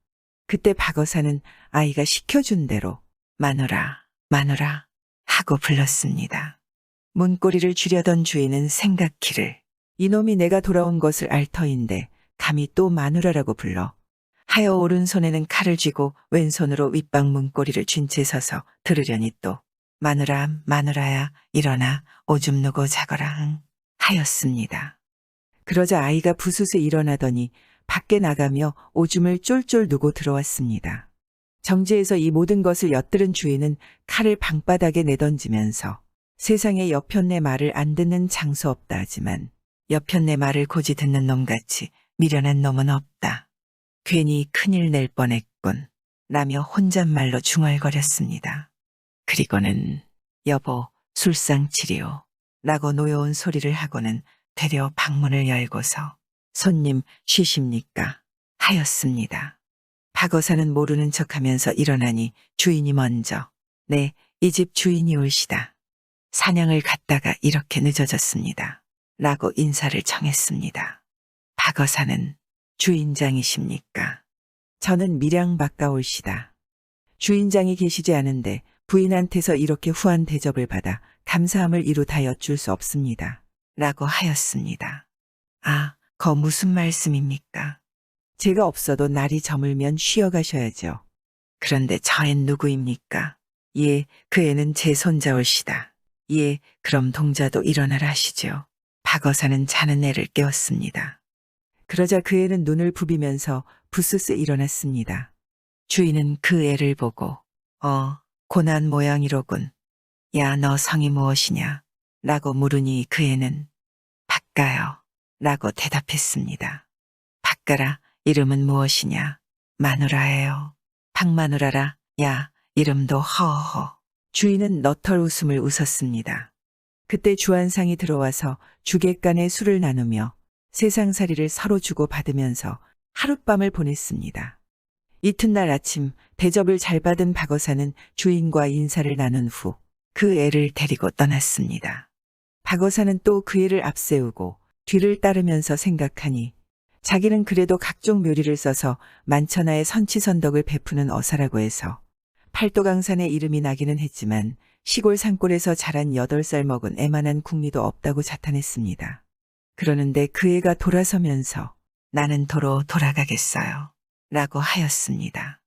그때 박어사는 아이가 시켜준 대로 마누라, 마누라 하고 불렀습니다. 문고리를 쥐려던 주인은 생각키를 이놈이 내가 돌아온 것을 알 터인데 감히 또 마누라라고 불러 하여 오른손에는 칼을 쥐고 왼손으로 윗방 문고리를 쥔 채 서서 들으려니 또 마누라 마누라야 일어나 오줌 누고 자거라 하였습니다. 그러자 아이가 부스스 일어나더니 밖에 나가며 오줌을 쫄쫄 누고 들어왔습니다. 정지에서 이 모든 것을 엿들은 주인은 칼을 방바닥에 내던지면서 세상에 여편네 말을 안 듣는 장수 없다 하지만 여편네 말을 고지 듣는 놈같이 미련한 놈은 없다. 괜히 큰일 낼 뻔했군. 라며 혼잣말로 중얼거렸습니다. 그리고는 여보 술상치리오 라고 노여운 소리를 하고는 되려 방문을 열고서 손님 쉬십니까? 하였습니다. 박어사는 모르는 척하면서 일어나니 주인이 먼저 네, 이 집 주인이 올시다. 사냥을 갔다가 이렇게 늦어졌습니다. 라고 인사를 청했습니다. 박어사는 주인장이십니까? 저는 밀양 바까올시다. 주인장이 계시지 않은데 부인한테서 이렇게 후한 대접을 받아 감사함을 이루 다 여쭐 수 없습니다. 라고 하였습니다. 아, 거 무슨 말씀입니까? 제가 없어도 날이 저물면 쉬어가셔야죠. 그런데 저 앤 누구입니까? 예, 그 애는 제 손자올시다. 예, 그럼 동자도 일어나라 하시죠. 박어사는 자는 애를 깨웠습니다. 그러자 그 애는 눈을 부비면서 부스스 일어났습니다. 주인은 그 애를 보고 고난 모양이로군. 야, 너 성이 무엇이냐? 라고 물으니 그 애는 박가요. 라고 대답했습니다. 박가라, 이름은 무엇이냐? 마누라예요. 박마누라라. 야, 이름도 허허. 주인은 너털 웃음을 웃었습니다. 그때 주한상이 들어와서 주객간에 술을 나누며 세상살이를 서로 주고받으면서 하룻밤을 보냈습니다. 이튿날 아침 대접을 잘 받은 박어사는 주인과 인사를 나눈 후 그 애를 데리고 떠났습니다. 박어사는 또 그 애를 앞세우고 뒤를 따르면서 생각하니 자기는 그래도 각종 묘리를 써서 만천하의 선치선덕을 베푸는 어사라고 해서 팔도강산의 이름이 나기는 했지만 시골 산골에서 자란 8살 먹은 애만한 궁리도 없다고 자탄했습니다. 그러는데 그 애가 돌아서면서 나는 도로 돌아가겠어요. 라고 하였습니다.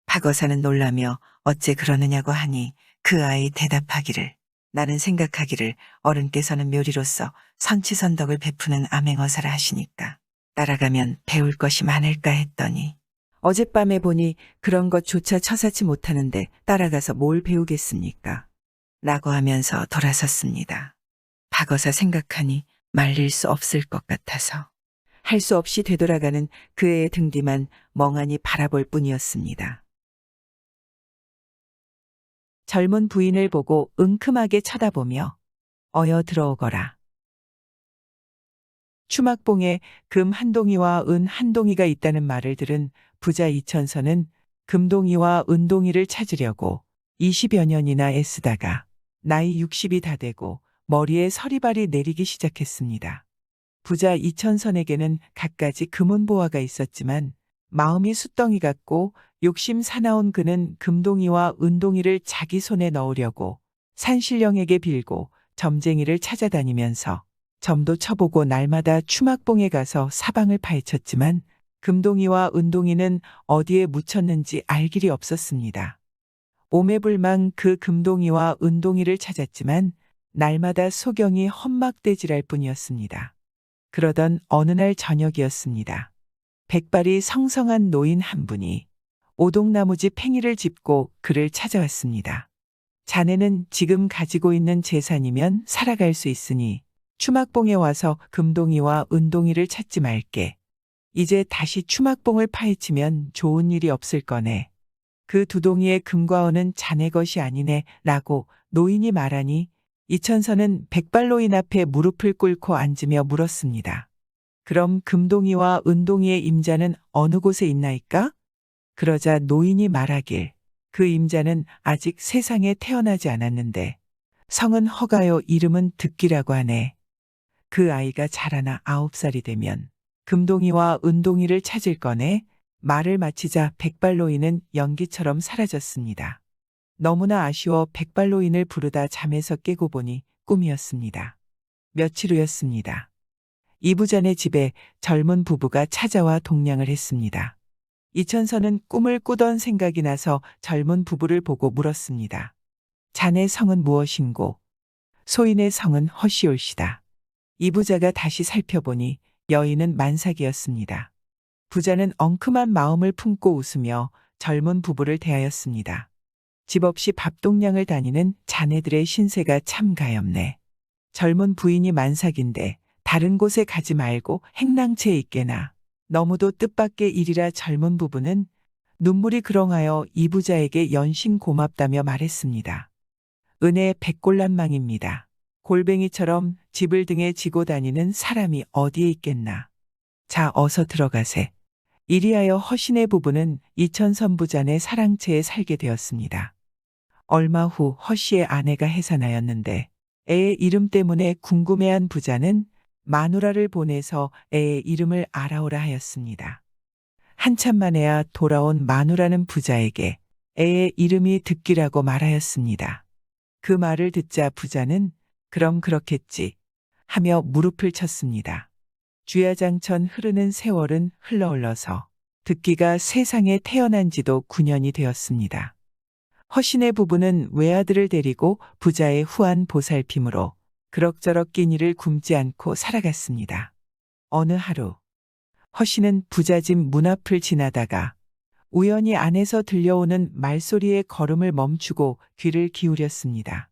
박어사는 놀라며 어째 그러느냐고 하니 그 아이 대답하기를 나는 생각하기를 어른께서는 묘리로서 선치선덕을 베푸는 암행어사라 하시니까 따라가면 배울 것이 많을까 했더니 어젯밤에 보니 그런 것조차 처사치 못하는데 따라가서 뭘 배우겠습니까? 라고 하면서 돌아섰습니다. 박어사 생각하니 말릴 수 없을 것 같아서 할 수 없이 되돌아가는 그 애의 등 뒤만 멍하니 바라볼 뿐이었습니다. 젊은 부인을 보고 은큼하게 쳐다보며 어여 들어오거라. 추막봉에 금 한 동이와 은 한 동이가 있다는 말을 들은 부자 이천서는 금동이와 은동이를 찾으려고 20여 년이나 애쓰다가 나이 60이 다 되고 머리에 서리발이 내리기 시작했습니다. 부자 이천선에게는 갖가지 금은보화가 있었지만 마음이 숫덩이 같고 욕심 사나운 그는 금동이와 은동이를 자기 손에 넣으려고 산신령에게 빌고 점쟁이를 찾아다니면서 점도 쳐보고 날마다 추막봉에 가서 사방을 파헤쳤지만 금동이와 은동이는 어디에 묻혔는지 알 길이 없었습니다. 오매불망 그 금동이와 은동이를 찾았지만 날마다 소경이 험막대질할 뿐이었습니다. 그러던 어느 날 저녁이었습니다. 백발이 성성한 노인 한 분이 오동나무집 팽이를 짚고 그를 찾아왔습니다. 자네는 지금 가지고 있는 재산이면 살아갈 수 있으니 추막봉에 와서 금동이와 은동이를 찾지 말게. 이제 다시 추막봉을 파헤치면 좋은 일이 없을 거네. 그 두 동이의 금과 은은 자네 것이 아니네 라고 노인이 말하니 이천서는 백발노인 앞에 무릎을 꿇고 앉으며 물었습니다. 그럼 금동이와 은동이의 임자는 어느 곳에 있나이까? 그러자 노인이 말하길 그 임자는 아직 세상에 태어나지 않았는데 성은 허가요 이름은 득기라고 하네. 그 아이가 자라나 9살이 되면 금동이와 은동이를 찾을 거네. 말을 마치자 백발노인은 연기처럼 사라졌습니다. 너무나 아쉬워 백발노인을 부르다 잠에서 깨고 보니 꿈이었습니다. 며칠 후였습니다. 이부자네 집에 젊은 부부가 찾아와 동냥을 했습니다. 이천서는 꿈을 꾸던 생각이 나서 젊은 부부를 보고 물었습니다. 자네 성은 무엇인고? 소인의 성은 허시올시다. 이부자가 다시 살펴보니 여인은 만삭이었습니다. 부자는 엉큼한 마음을 품고 웃으며 젊은 부부를 대하였습니다. 집 없이 밥동량을 다니는 자네들의 신세가 참 가엾네. 젊은 부인이 만삭인데 다른 곳에 가지 말고 행랑채에 있게나. 너무도 뜻밖의 일이라 젊은 부부는 눈물이 그렁하여 이부자에게 연신 고맙다며 말했습니다. 은혜 백골란망입니다. 골뱅이처럼 집을 등에 지고 다니는 사람이 어디에 있겠나. 자 어서 들어가세. 이리하여 허신의 부부는 이천선부잔의 사랑채에 살게 되었습니다. 얼마 후 허씨의 아내가 해산하였는데 애의 이름 때문에 궁금해한 부자는 마누라를 보내서 애의 이름을 알아오라 하였습니다. 한참 만에야 돌아온 마누라는 부자에게 애의 이름이 득기라고 말하였습니다. 그 말을 듣자 부자는 그럼 그렇겠지 하며 무릎을 쳤습니다. 주야장천 흐르는 세월은 흘러흘러서 득기가 세상에 태어난 지도 9년이 되었습니다. 허신의 부부는 외아들을 데리고 부자의 후한 보살핌으로 그럭저럭 끼니를 굶지 않고 살아갔습니다. 어느 하루 허신은 부자집 문 앞을 지나다가 우연히 안에서 들려오는 말소리에 걸음을 멈추고 귀를 기울였습니다.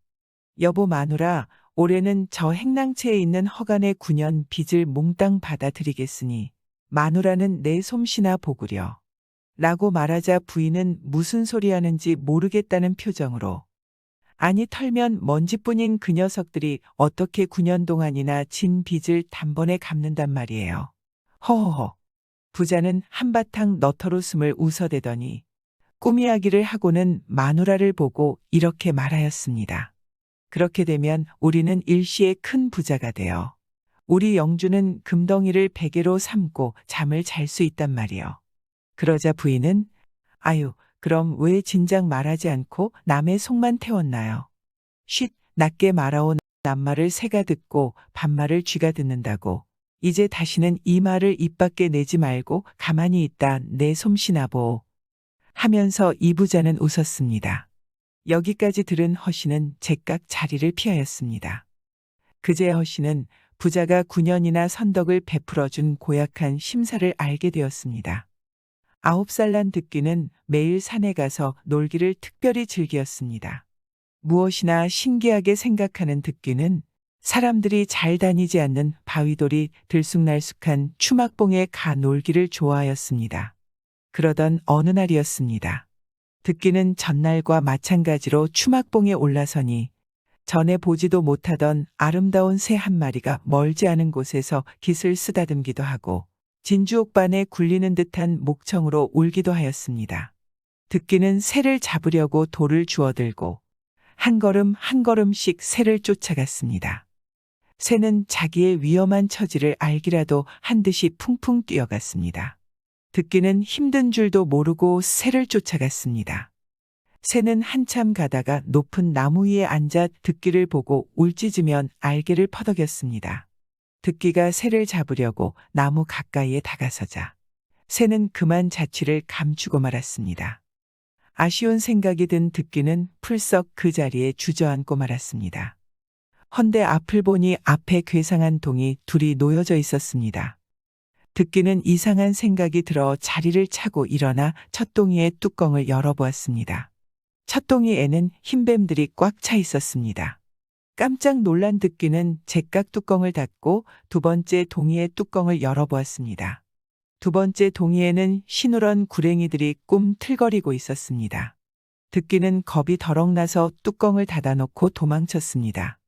여보 마누라, 올해는 저 행랑채에 있는 허간의 9년 빚을 몽땅 받아드리겠으니 마누라는 내 솜씨나 보구려. 라고 말하자 부인은 무슨 소리 하는지 모르겠다는 표정으로 아니 털면 먼지뿐인 그 녀석들이 어떻게 9년 동안이나 진 빚을 단번에 갚는단 말이에요. 허허허. 부자는 한바탕 너털웃음을 웃어대더니 꾸미야기를 하고는 마누라를 보고 이렇게 말하였습니다. 그렇게 되면 우리는 일시에 큰 부자가 되어 우리 영주는 금덩이를 베개로 삼고 잠을 잘 수 있단 말이요. 그러자 부인은 아유 그럼 왜 진작 말하지 않고 남의 속만 태웠나요? 쉿 낮게 말아온 남말을 새가 듣고 반말을 쥐가 듣는다고. 이제 다시는 이 말을 입 밖에 내지 말고 가만히 있다 내 솜씨나 보. 하면서 이 부자는 웃었습니다. 여기까지 들은 허씨는 제깍 자리를 피하였습니다. 그제 허씨는 부자가 9년이나 선덕을 베풀어준 고약한 심사를 알게 되었습니다. 9살 난 득기는 매일 산에 가서 놀기를 특별히 즐기었습니다. 무엇이나 신기하게 생각하는 득기는 사람들이 잘 다니지 않는 바위돌이 들쑥날쑥한 추막봉에 가 놀기를 좋아하였습니다. 그러던 어느 날이었습니다. 득기는 전날과 마찬가지로 추막봉에 올라서니 전에 보지도 못하던 아름다운 새 한 마리가 멀지 않은 곳에서 깃을 쓰다듬기도 하고 진주옥반에 굴리는 듯한 목청으로 울기도 하였습니다. 득기는 새를 잡으려고 돌을 주워들고 한 걸음 한 걸음씩 새를 쫓아갔습니다. 새는 자기의 위험한 처지를 알기라도 한 듯이 풍풍 뛰어갔습니다. 득기는 힘든 줄도 모르고 새를 쫓아갔습니다. 새는 한참 가다가 높은 나무 위에 앉아 득기를 보고 울짖으면 알개를 퍼덕였습니다. 득기가 새를 잡으려고 나무 가까이에 다가서자 새는 그만 자취를 감추고 말았습니다. 아쉬운 생각이 든 득기는 풀썩 그 자리에 주저앉고 말았습니다. 헌데 앞을 보니 앞에 괴상한 동이 둘이 놓여져 있었습니다. 득기는 이상한 생각이 들어 자리를 차고 일어나 첫 동이의 뚜껑을 열어보았습니다. 첫 동이에는 흰뱀들이 꽉 차 있었습니다. 깜짝 놀란 득기는 제깍 뚜껑을 닫고 두 번째 동이의 뚜껑을 열어보았습니다. 두 번째 동이에는 시누런 구랭이들이 꿈틀거리고 있었습니다. 득기는 겁이 덜컥 나서 뚜껑을 닫아놓고 도망쳤습니다.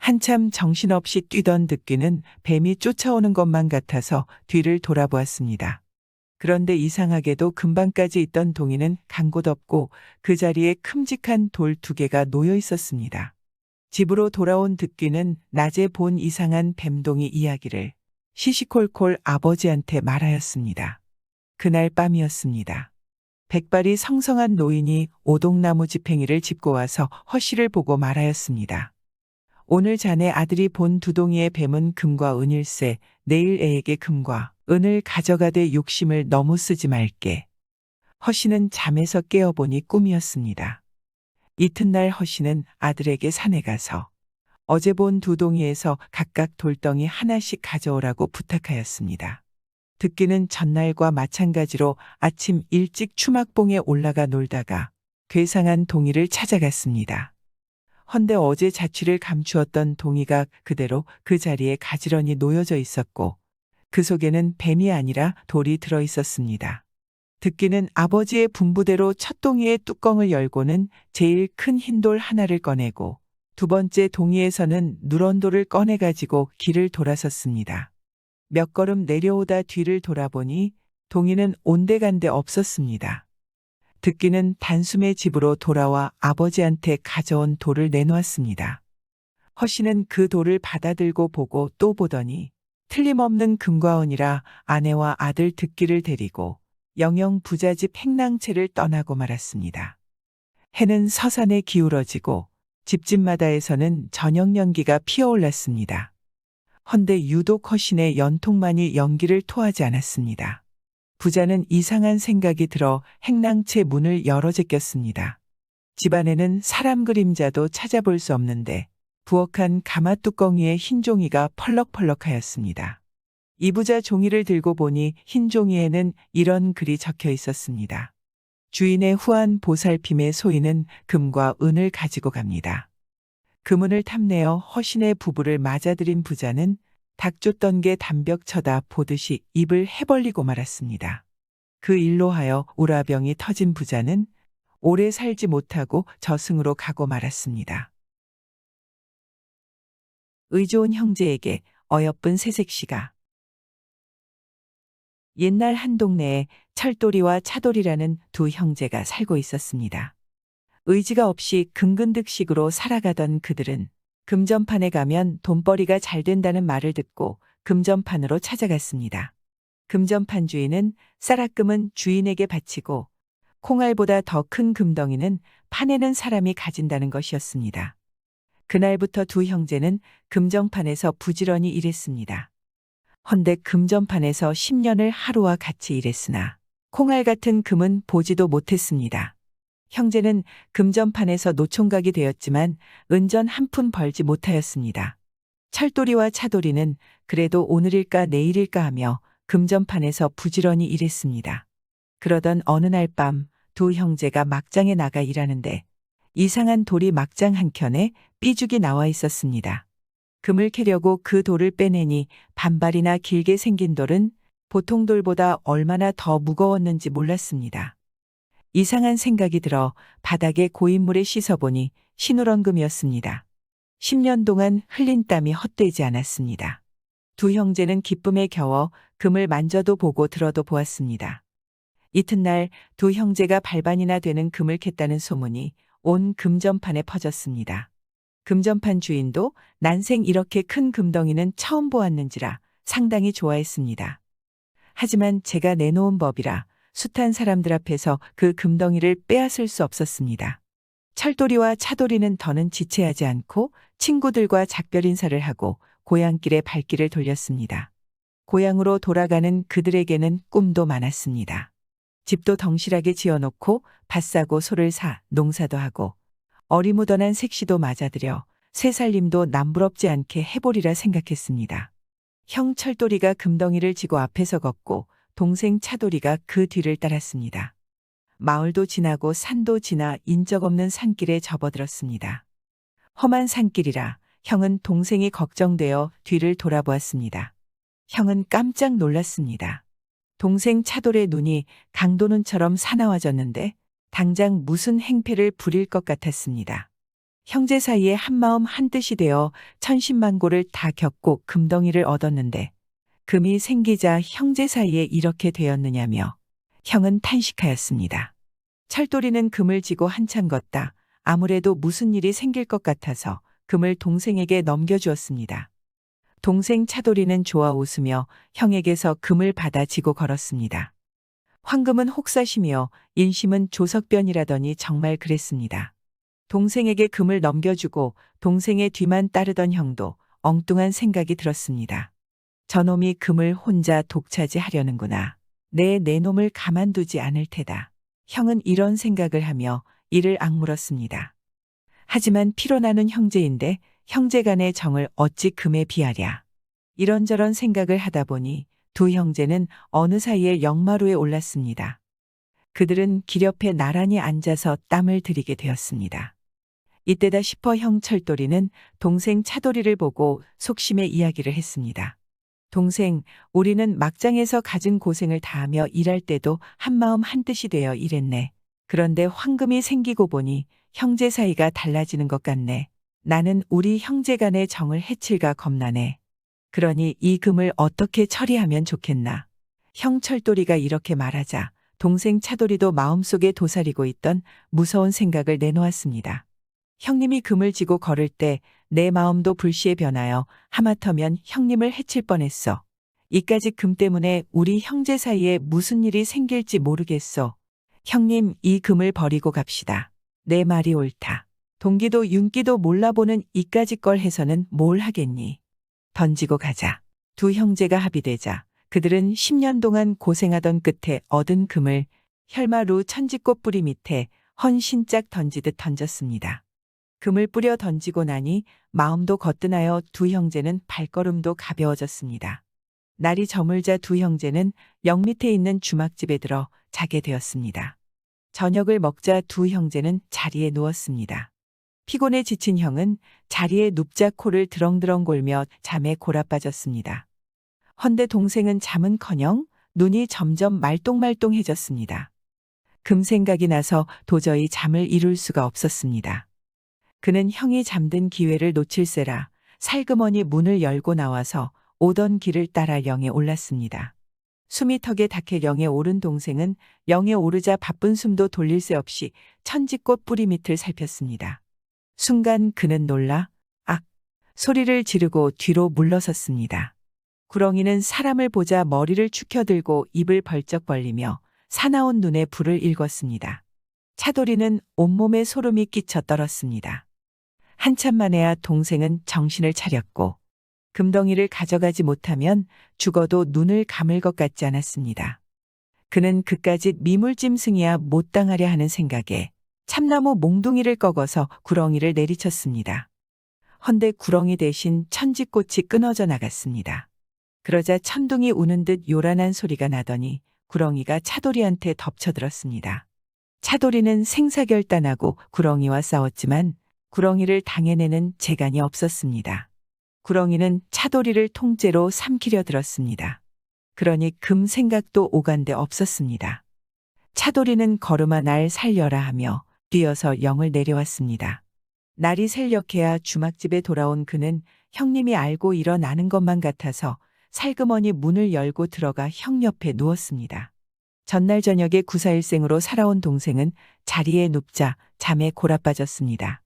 한참 정신없이 뛰던 득귀는 뱀이 쫓아오는 것만 같아서 뒤를 돌아보았습니다. 그런데 이상하게도 근방까지 있던 동이는 간 곳 없고 그 자리에 큼직한 돌 2개가 놓여 있었습니다. 집으로 돌아온 득귀는 낮에 본 이상한 뱀동이 이야기를 시시콜콜 아버지한테 말하였습니다. 그날 밤이었습니다. 백발이 성성한 노인이 오동나무 지팽이를 짚고 와서 허씨를 보고 말하였습니다. 오늘 자네 아들이 본 2동이의 뱀은 금과 은일세, 내일 애에게 금과 은을 가져가되 욕심을 너무 쓰지 말게. 허씨는 잠에서 깨어보니 꿈이었습니다. 이튿날 허씨는 아들에게 산에 가서 어제 본 2동이에서 각각 돌덩이 하나씩 가져오라고 부탁하였습니다. 득귀는 전날과 마찬가지로 아침 일찍 추막봉에 올라가 놀다가 괴상한 동이를 찾아갔습니다. 헌데 어제 자취를 감추었던 동이가 그대로 그 자리에 가지런히 놓여져 있었고 그 속에는 뱀이 아니라 돌이 들어 있었습니다. 득귀는 아버지의 분부대로 첫 동이의 뚜껑을 열고는 제일 큰 흰돌 하나를 꺼내고 2번째 동이에서는 누런 돌을 꺼내가지고 길을 돌아섰습니다. 몇 걸음 내려오다 뒤를 돌아보니 동이는 온데간데 없었습니다. 득귀는 단숨에 집으로 돌아와 아버지한테 가져온 돌을 내놓았습니다. 허씨는 그 돌을 받아들고 보고 또 보더니 틀림없는 금과 은이라 아내와 아들 득귀를 데리고 영영 부잣집 행랑채를 떠나고 말았습니다. 해는 서산에 기울어지고 집집마다에서는 저녁 연기가 피어올랐습니다. 헌데 유독 허신의 연통만이 연기를 토하지 않았습니다. 부자는 이상한 생각이 들어 행랑채 문을 열어 제꼈습니다. 집안에는 사람 그림자도 찾아볼 수 없는데 부엌한 가마뚜껑 위에 흰 종이가 펄럭펄럭하였습니다. 이 부자 종이를 들고 보니 흰 종이에는 이런 글이 적혀 있었습니다. 주인의 후한 보살핌의 소인은 금과 은을 가지고 갑니다. 금은을 탐내어 허신의 부부를 맞아들인 부자는 닭 쫓던 게 담벽 쳐다 보듯이 입을 해벌리고 말았습니다. 그 일로 하여 우라병이 터진 부자는 오래 살지 못하고 저승으로 가고 말았습니다. 의좋은 형제에게 어여쁜 새색시가. 옛날 한 동네에 철돌이와 차돌이라는 2 형제가 살고 있었습니다. 의지가 없이 근근득식으로 살아가던 그들은 금전판에 가면 돈벌이가 잘 된다는 말을 듣고 금전판으로 찾아갔습니다. 금전판 주인은 쌀아금은 주인에게 바치고 콩알보다 더 큰 금덩이는 파내는 사람이 가진다는 것이었습니다. 그날부터 2 형제는 금정판에서 부지런히 일했습니다. 헌데 금전판에서 10년을 하루와 같이 일했으나 콩알 같은 금은 보지도 못했습니다. 형제는 금전판에서 노총각이 되었지만 은전 한 푼 벌지 못하였습니다. 철돌이와 차돌이는 그래도 오늘일까 내일일까 하며 금전판에서 부지런히 일했습니다. 그러던 어느 날 밤 2 형제가 막장에 나가 일하는데 이상한 돌이 막장 한켠에 삐죽이 나와 있었습니다. 금을 캐려고 그 돌을 빼내니 반발이나 길게 생긴 돌은 보통 돌보다 얼마나 더 무거웠는지 몰랐습니다. 이상한 생각이 들어 바닥에 고인물에 씻어보니 신우렁금이었습니다. 10년 동안 흘린 땀이 헛되지 않았습니다. 2 형제는 기쁨에 겨워 금을 만져도 보고 들어도 보았습니다. 이튿날 2 형제가 발반이나 되는 금을 캤다는 소문이 온 금전판에 퍼졌습니다. 금전판 주인도 난생 이렇게 큰 금덩이는 처음 보았는지라 상당히 좋아했습니다. 하지만 제가 내놓은 법이라 숱한 사람들 앞에서 그 금덩이를 빼앗을 수 없었습니다. 철돌이와 차돌이는 더는 지체하지 않고 친구들과 작별 인사를 하고 고향길에 발길을 돌렸습니다. 고향으로 돌아가는 그들에게는 꿈도 많았습니다. 집도 덩실하게 지어놓고 밭 사고 소를 사 농사도 하고 어리무던한 색시도 맞아들여 새 살림도 남부럽지 않게 해보리라 생각했습니다. 형 철돌이가 금덩이를 지고 앞에서 걷고 동생 차돌이가 그 뒤를 따랐습니다. 마을도 지나고 산도 지나 인적 없는 산길에 접어들었습니다. 험한 산길이라 형은 동생이 걱정되어 뒤를 돌아보았습니다. 형은 깜짝 놀랐습니다. 동생 차돌의 눈이 강도눈처럼 사나워졌는데 당장 무슨 행패를 부릴 것 같았습니다. 형제 사이에 한마음 한뜻이 되어 천신만고를 다 겪고 금덩이를 얻었는데 금이 생기자 형제 사이에 이렇게 되었느냐며 형은 탄식하였습니다. 철도리는 금을 지고 한참 걷다 아무래도 무슨 일이 생길 것 같아서 금을 동생에게 넘겨주었습니다. 동생 차도리는 좋아 웃으며 형에게서 금을 받아 지고 걸었습니다. 황금은 혹사시며 인심은 조석변이라더니 정말 그랬습니다. 동생에게 금을 넘겨주고 동생의 뒤만 따르던 형도 엉뚱한 생각이 들었습니다. 저놈이 금을 혼자 독차지하려는구나. 내 놈을 가만두지 않을 테다. 형은 이런 생각을 하며 이를 악물었습니다. 하지만 피로 나눈 형제인데 형제 간의 정을 어찌 금에 비하랴. 이런저런 생각을 하다 보니 두 형제는 어느 사이에 역마루에 올랐습니다. 그들은 길 옆에 나란히 앉아서 땀을 들이게 되었습니다. 이때다 싶어 형 철도리는 동생 차도리를 보고 속심의 이야기를 했습니다. 동생, 우리는 막장에서 갖은 고생을 다하며 일할 때도 한마음 한뜻이 되어 일했네. 그런데 황금이 생기고 보니 형제 사이가 달라지는 것 같네. 나는 우리 형제 간의 정을 해칠까 겁나네. 그러니 이 금을 어떻게 처리하면 좋겠나. 형 철도리가 이렇게 말하자 동생 차도리도 마음속에 도사리고 있던 무서운 생각을 내놓았습니다. 형님이 금을 지고 걸을 때 내 마음도 불시에 변하여 하마터면 형님을 해칠 뻔했어. 이까지 금 때문에 우리 형제 사이에 무슨 일이 생길지 모르겠어. 형님, 이 금을 버리고 갑시다. 내 말이 옳다. 동기도 윤기도 몰라보는 이까지 걸 해서는 뭘 하겠니. 던지고 가자. 두 형제가 합의되자 그들은 10년 동안 고생하던 끝에 얻은 금을 혈마루 천지꽃 뿌리 밑에 헌신짝 던지듯 던졌습니다. 금을 뿌려 던지고 나니 마음도 거뜬하여 두 형제는 발걸음도 가벼워졌습니다. 날이 저물자 두 형제는 역 밑에 있는 주막집에 들어 자게 되었습니다. 저녁을 먹자 두 형제는 자리에 누웠습니다. 피곤에 지친 형은 자리에 눕자 코를 드렁드렁 골며 잠에 골아빠졌습니다. 헌데 동생은 잠은커녕 눈이 점점 말똥말똥해졌습니다. 금 생각이 나서 도저히 잠을 이룰 수가 없었습니다. 그는 형이 잠든 기회를 놓칠세라 살그머니 문을 열고 나와서 오던 길을 따라 영에 올랐습니다. 숨이 턱에 닿게 영에 오른 동생은 영에 오르자 바쁜 숨도 돌릴 새 없이 천지꽃 뿌리 밑을 살폈습니다. 순간 그는 놀라 악 소리를 지르고 뒤로 물러섰습니다. 구렁이는 사람을 보자 머리를 축혀들고 입을 벌쩍 벌리며 사나운 눈에 불을 일궜습니다. 차도리는 온몸에 소름이 끼쳐 떨었습니다. 한참 만에야 동생은 정신을 차렸고 금덩이를 가져가지 못하면 죽어도 눈을 감을 것 같지 않았습니다. 그는 그까짓 미물짐승이야 못 당하려 하는 생각에 참나무 몽둥이를 꺾어서 구렁이를 내리쳤습니다. 헌데 구렁이 대신 천지꽃이 끊어져 나갔습니다. 그러자 천둥이 우는 듯 요란한 소리가 나더니 구렁이가 차도리한테 덮쳐들었습니다. 차도리는 생사결단하고 구렁이와 싸웠지만 구렁이를 당해내는 재간이 없었습니다. 구렁이는 차도리를 통째로 삼키려 들었습니다. 그러니 금 생각도 오간데 없었습니다. 차도리는 걸음아 날 살려라 하며 뛰어서 영을 내려왔습니다. 날이 셀녘해야 주막집에 돌아온 그는 형님이 알고 일어나는 것만 같아서 살그머니 문을 열고 들어가 형 옆에 누웠습니다. 전날 저녁에 구사일생으로 살아온 동생은 자리에 눕자 잠에 골아빠졌습니다.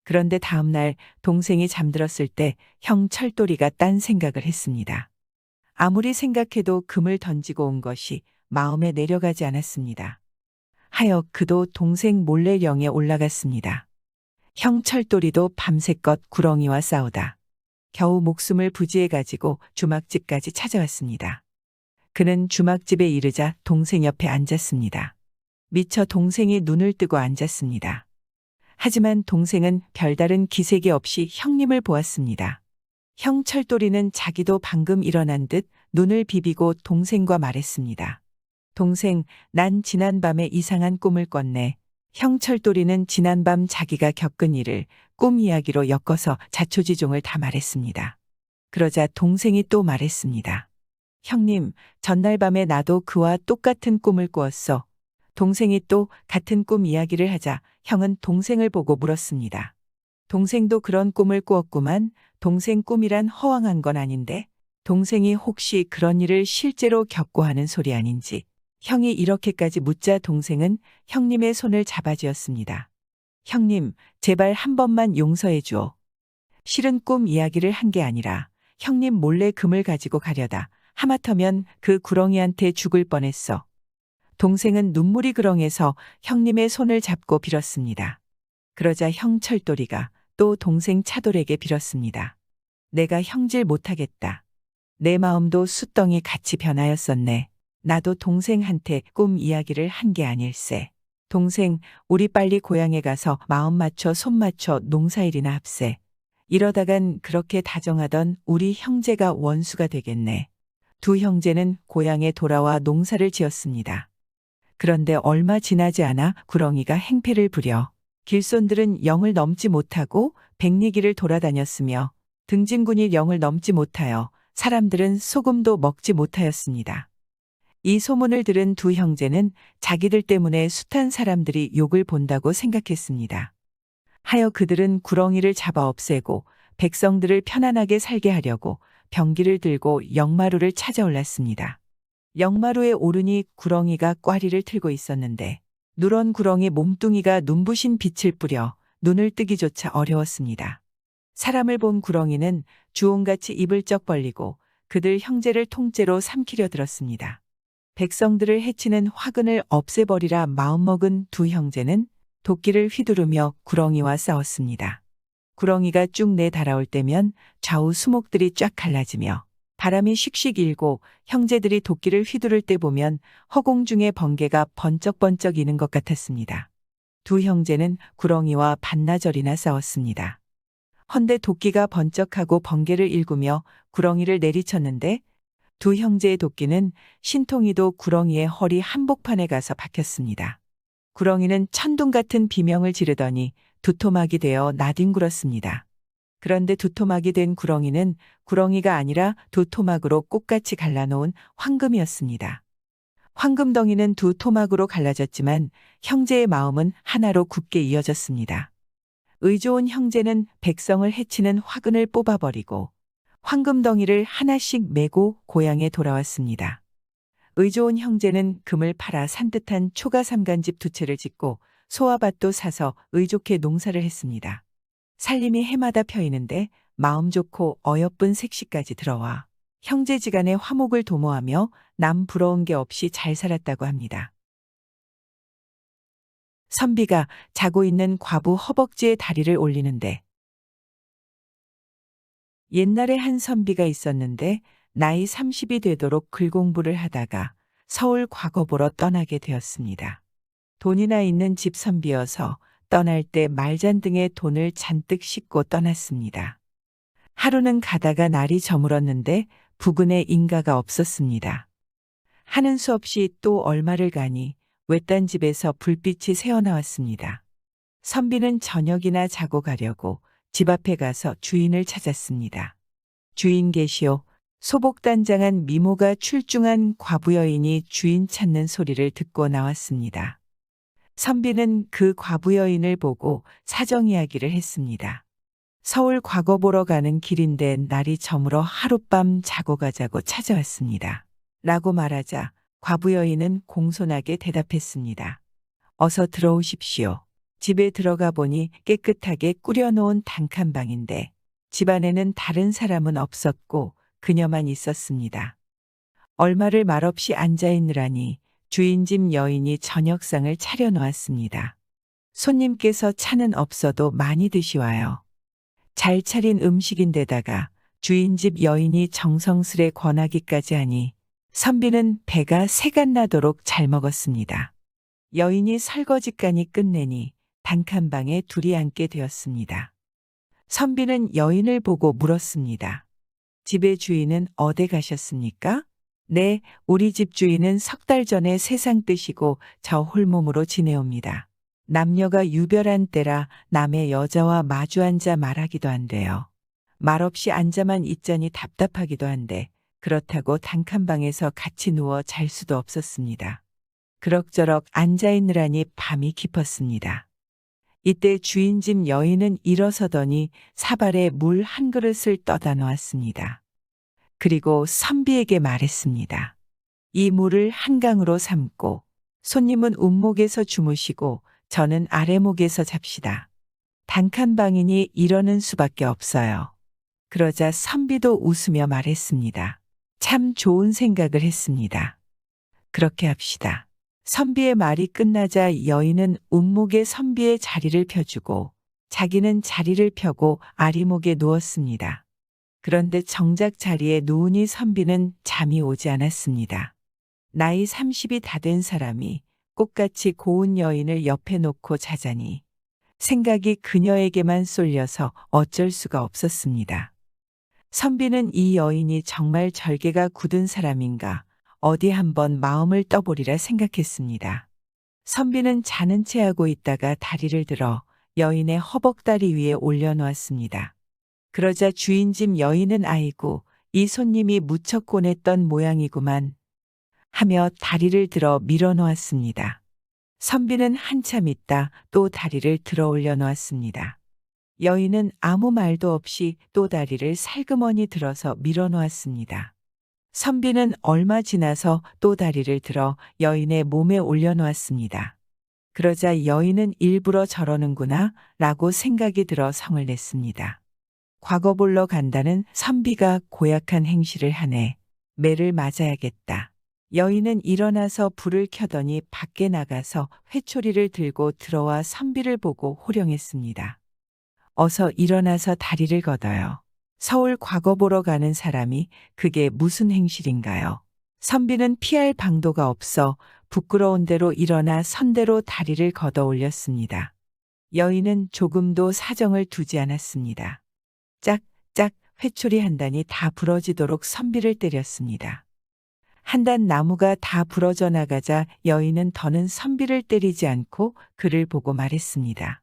그런데 다음 날 동생이 잠들었을 때 형 철도리가 딴 생각을 했습니다. 아무리 생각해도 금을 던지고 온 것이 마음에 내려가지 않았습니다. 하여 그도 동생 몰래 영에 올라갔습니다. 형 철도리도 밤새껏 구렁이와 싸우다 겨우 목숨을 부지해 가지고 주막집까지 찾아왔습니다. 그는 주막집에 이르자 동생 옆에 앉았습니다. 미처 동생이 눈을 뜨고 앉았습니다. 하지만 동생은 별다른 기색이 없이 형님을 보았습니다. 형 철도리는 자기도 방금 일어난 듯 눈을 비비고 동생과 말했습니다. 동생, 난 지난밤에 이상한 꿈을 꿨네. 형 철도리는 지난밤 자기가 겪은 일을 꿈 이야기로 엮어서 자초지종을 다 말했습니다. 그러자 동생이 또 말했습니다. 형님, 전날 밤에 나도 그와 똑같은 꿈을 꾸었어. 동생이 또 같은 꿈 이야기를 하자 형은 동생을 보고 물었습니다. 동생도 그런 꿈을 꾸었구만. 동생 꿈이란 허황한 건 아닌데 동생이 혹시 그런 일을 실제로 겪고 하는 소리 아닌지 형이 이렇게까지 묻자 동생은 형님의 손을 잡아쥐었습니다. 형님, 제발 한 번만 용서해 주오. 실은 꿈 이야기를 한 게 아니라 형님 몰래 금을 가지고 가려다 하마터면 그 구렁이한테 죽을 뻔했어. 동생은 눈물이 그렁해서 형님의 손을 잡고 빌었습니다. 그러자 형 철돌이가 또 동생 차돌에게 빌었습니다. 내가 형질 못하겠다. 내 마음도 숫덩이 같이 변하였었네. 나도 동생한테 꿈 이야기를 한 게 아닐세. 동생, 우리 빨리 고향에 가서 마음 맞춰 손 맞춰 농사일이나 합세. 이러다간 그렇게 다정하던 우리 형제가 원수가 되겠네. 두 형제는 고향에 돌아와 농사를 지었습니다. 그런데 얼마 지나지 않아 구렁이가 행패를 부려 길손들은 영을 넘지 못하고 백리길을 돌아다녔으며 등진군이 영을 넘지 못하여 사람들은 소금도 먹지 못하였습니다. 이 소문을 들은 두 형제는 자기들 때문에 숱한 사람들이 욕을 본다고 생각했습니다. 하여 그들은 구렁이를 잡아 없애고 백성들을 편안하게 살게 하려고 병기를 들고 영마루를 찾아 올랐습니다. 영마루에 오르니 구렁이가 꽈리를 틀고 있었는데 누런 구렁이 몸뚱이가 눈부신 빛을 뿌려 눈을 뜨기조차 어려웠습니다. 사람을 본 구렁이는 주홍같이 입을 쩍 벌리고 그들 형제를 통째로 삼키려 들었습니다. 백성들을 해치는 화근을 없애버리라 마음먹은 두 형제는 도끼를 휘두르며 구렁이와 싸웠습니다. 구렁이가 쭉 내달아올 때면 좌우 수목들이 쫙 갈라지며 바람이 씩씩 일고 형제들이 도끼를 휘두를 때 보면 허공 중에 번개가 번쩍번쩍 이는 것 같았습니다. 두 형제는 구렁이와 반나절이나 싸웠습니다. 헌데 도끼가 번쩍하고 번개를 일구며 구렁이를 내리쳤는데 두 형제의 도끼는 신통이도 구렁이의 허리 한복판에 가서 박혔습니다. 구렁이는 천둥 같은 비명을 지르더니 두토막이 되어 나뒹굴었습니다. 그런데 두토막이 된 구렁이는 구렁이가 아니라 두토막으로 꽃같이 갈라놓은 황금이었습니다. 황금덩이는 두 토막으로 갈라졌지만 형제의 마음은 하나로 굳게 이어졌습니다. 의좋은 형제는 백성을 해치는 화근을 뽑아버리고 황금덩이를 하나씩 메고 고향에 돌아왔습니다. 의좋은 형제는 금을 팔아 산뜻한 초가삼간집 두 채를 짓고 소와밭도 사서 의좋게 농사를 했습니다. 살림이 해마다 펴이는데 마음 좋고 어여쁜 색시까지 들어와 형제지간의 화목을 도모하며 남 부러운 게 없이 잘 살았다고 합니다. 선비가 자고 있는 과부 허벅지에 다리를 올리는데 옛날에 한 선비가 있었는데 나이 30이 되도록 글공부를 하다가 서울 과거보러 떠나게 되었습니다. 돈이나 있는 집 선비여서 떠날 때 말잔등에 돈을 잔뜩 싣고 떠났습니다. 하루는 가다가 날이 저물었는데 부근에 인가가 없었습니다. 하는 수 없이 또 얼마를 가니 외딴 집에서 불빛이 새어나왔습니다. 선비는 저녁이나 자고 가려고 집 앞에 가서 주인을 찾았습니다. 주인 계시오. 소복단장한 미모가 출중한 과부 여인이 주인 찾는 소리를 듣고 나왔습니다. 선비는 그 과부 여인을 보고 사정 이야기를 했습니다. 서울 과거 보러 가는 길인데 날이 저물어 하룻밤 자고 가자고 찾아왔습니다. 라고 말하자 과부 여인은 공손하게 대답했습니다. 어서 들어오십시오. 집에 들어가 보니 깨끗하게 꾸려놓은 단칸방인데 집안에는 다른 사람은 없었고 그녀만 있었습니다. 얼마를 말없이 앉아있느라니 주인집 여인이 저녁상을 차려놓았습니다. 손님께서 차는 없어도 많이 드시와요. 잘 차린 음식인데다가 주인집 여인이 정성스레 권하기까지 하니 선비는 배가 새간 나도록 잘 먹었습니다. 여인이 설거지까지 끝내니 단칸방에 둘이 앉게 되었습니다. 선비는 여인을 보고 물었습니다. 집의 주인은 어디 가셨습니까? 네, 우리 집 주인은 석 달 전에 세상 뜨시고 저 홀몸으로 지내옵니다. 남녀가 유별한 때라 남의 여자와 마주 앉아 말하기도 한데요. 말없이 앉아만 있자니 답답하기도 한데 그렇다고 단칸방에서 같이 누워 잘 수도 없었습니다. 그럭저럭 앉아있느라니 밤이 깊었습니다. 이때 주인집 여인은 일어서더니 사발에 물 한 그릇을 떠다 놓았습니다. 그리고 선비에게 말했습니다. 이 물을 한강으로 삼고 손님은 운목에서 주무시고 저는 아래목에서 잡시다. 단칸방이니 이러는 수밖에 없어요. 그러자 선비도 웃으며 말했습니다. 참 좋은 생각을 했습니다. 그렇게 합시다. 선비의 말이 끝나자 여인은 운목에 선비의 자리를 펴주고 자기는 자리를 펴고 아리목에 누웠습니다. 그런데 정작 자리에 누우니 선비는 잠이 오지 않았습니다. 나이 30이 다 된 사람이 꽃같이 고운 여인을 옆에 놓고 자자니 생각이 그녀에게만 쏠려서 어쩔 수가 없었습니다. 선비는 이 여인이 정말 절개가 굳은 사람인가 어디 한번 마음을 떠보리라 생각했습니다. 선비는 자는 채 하고 있다가 다리를 들어 여인의 허벅다리 위에 올려놓았습니다. 그러자 주인집 여인은 아이고 이 손님이 무척 곤했던 모양이구만 하며 다리를 들어 밀어놓았습니다. 선비는 한참 있다 또 다리를 들어 올려놓았습니다. 여인은 아무 말도 없이 또 다리를 살그머니 들어서 밀어놓았습니다. 선비는 얼마 지나서 또 다리를 들어 여인의 몸에 올려놓았습니다. 그러자 여인은 일부러 저러는구나 라고 생각이 들어 성을 냈습니다. 과거 보러 간다는 선비가 고약한 행실을 하네. 매를 맞아야겠다. 여인은 일어나서 불을 켜더니 밖에 나가서 회초리를 들고 들어와 선비를 보고 호령했습니다. 어서 일어나서 다리를 걷어요. 서울 과거 보러 가는 사람이 그게 무슨 행실인가요? 선비는 피할 방도가 없어 부끄러운 대로 일어나 선대로 다리를 걷어 올렸습니다. 여인은 조금도 사정을 두지 않았습니다. 짝짝 회초리 한 단이 다 부러지도록 선비를 때렸습니다. 한 단 나무가 다 부러져 나가자 여인은 더는 선비를 때리지 않고 그를 보고 말했습니다.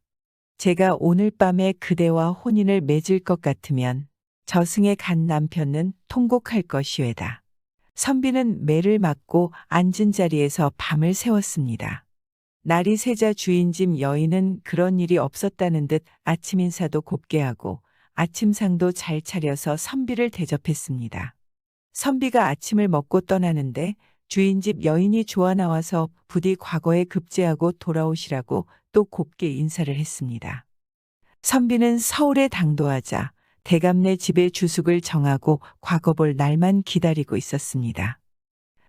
제가 오늘 밤에 그대와 혼인을 맺을 것 같으면 저승에 간 남편은 통곡할 것이외다. 선비는 매를 맞고 앉은 자리에서 밤을 새웠습니다. 날이 새자 주인집 여인은 그런 일이 없었다는 듯 아침 인사도 곱게 하고 아침상도 잘 차려서 선비를 대접했습니다. 선비가 아침을 먹고 떠나는데 주인집 여인이 좋아 나와서 부디 과거에 급제하고 돌아오시라고 또 곱게 인사를 했습니다. 선비는 서울에 당도하자 대감네 집의 주숙을 정하고 과거 볼 날만 기다리고 있었습니다.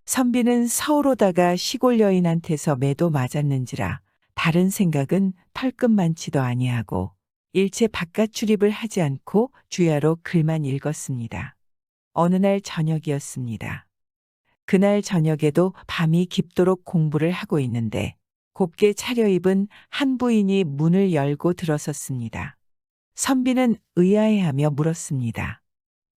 선비는 서울 오다가 시골 여인한테서 매도 맞았는지라 다른 생각은 털끝만치도 아니하고 일체 바깥 출입을 하지 않고 주야로 글만 읽었습니다. 어느 날 저녁이었습니다. 그날 저녁에도 밤이 깊도록 공부를 하고 있는데 곱게 차려입은 한 부인이 문을 열고 들어섰습니다. 선비는 의아해하며 물었습니다.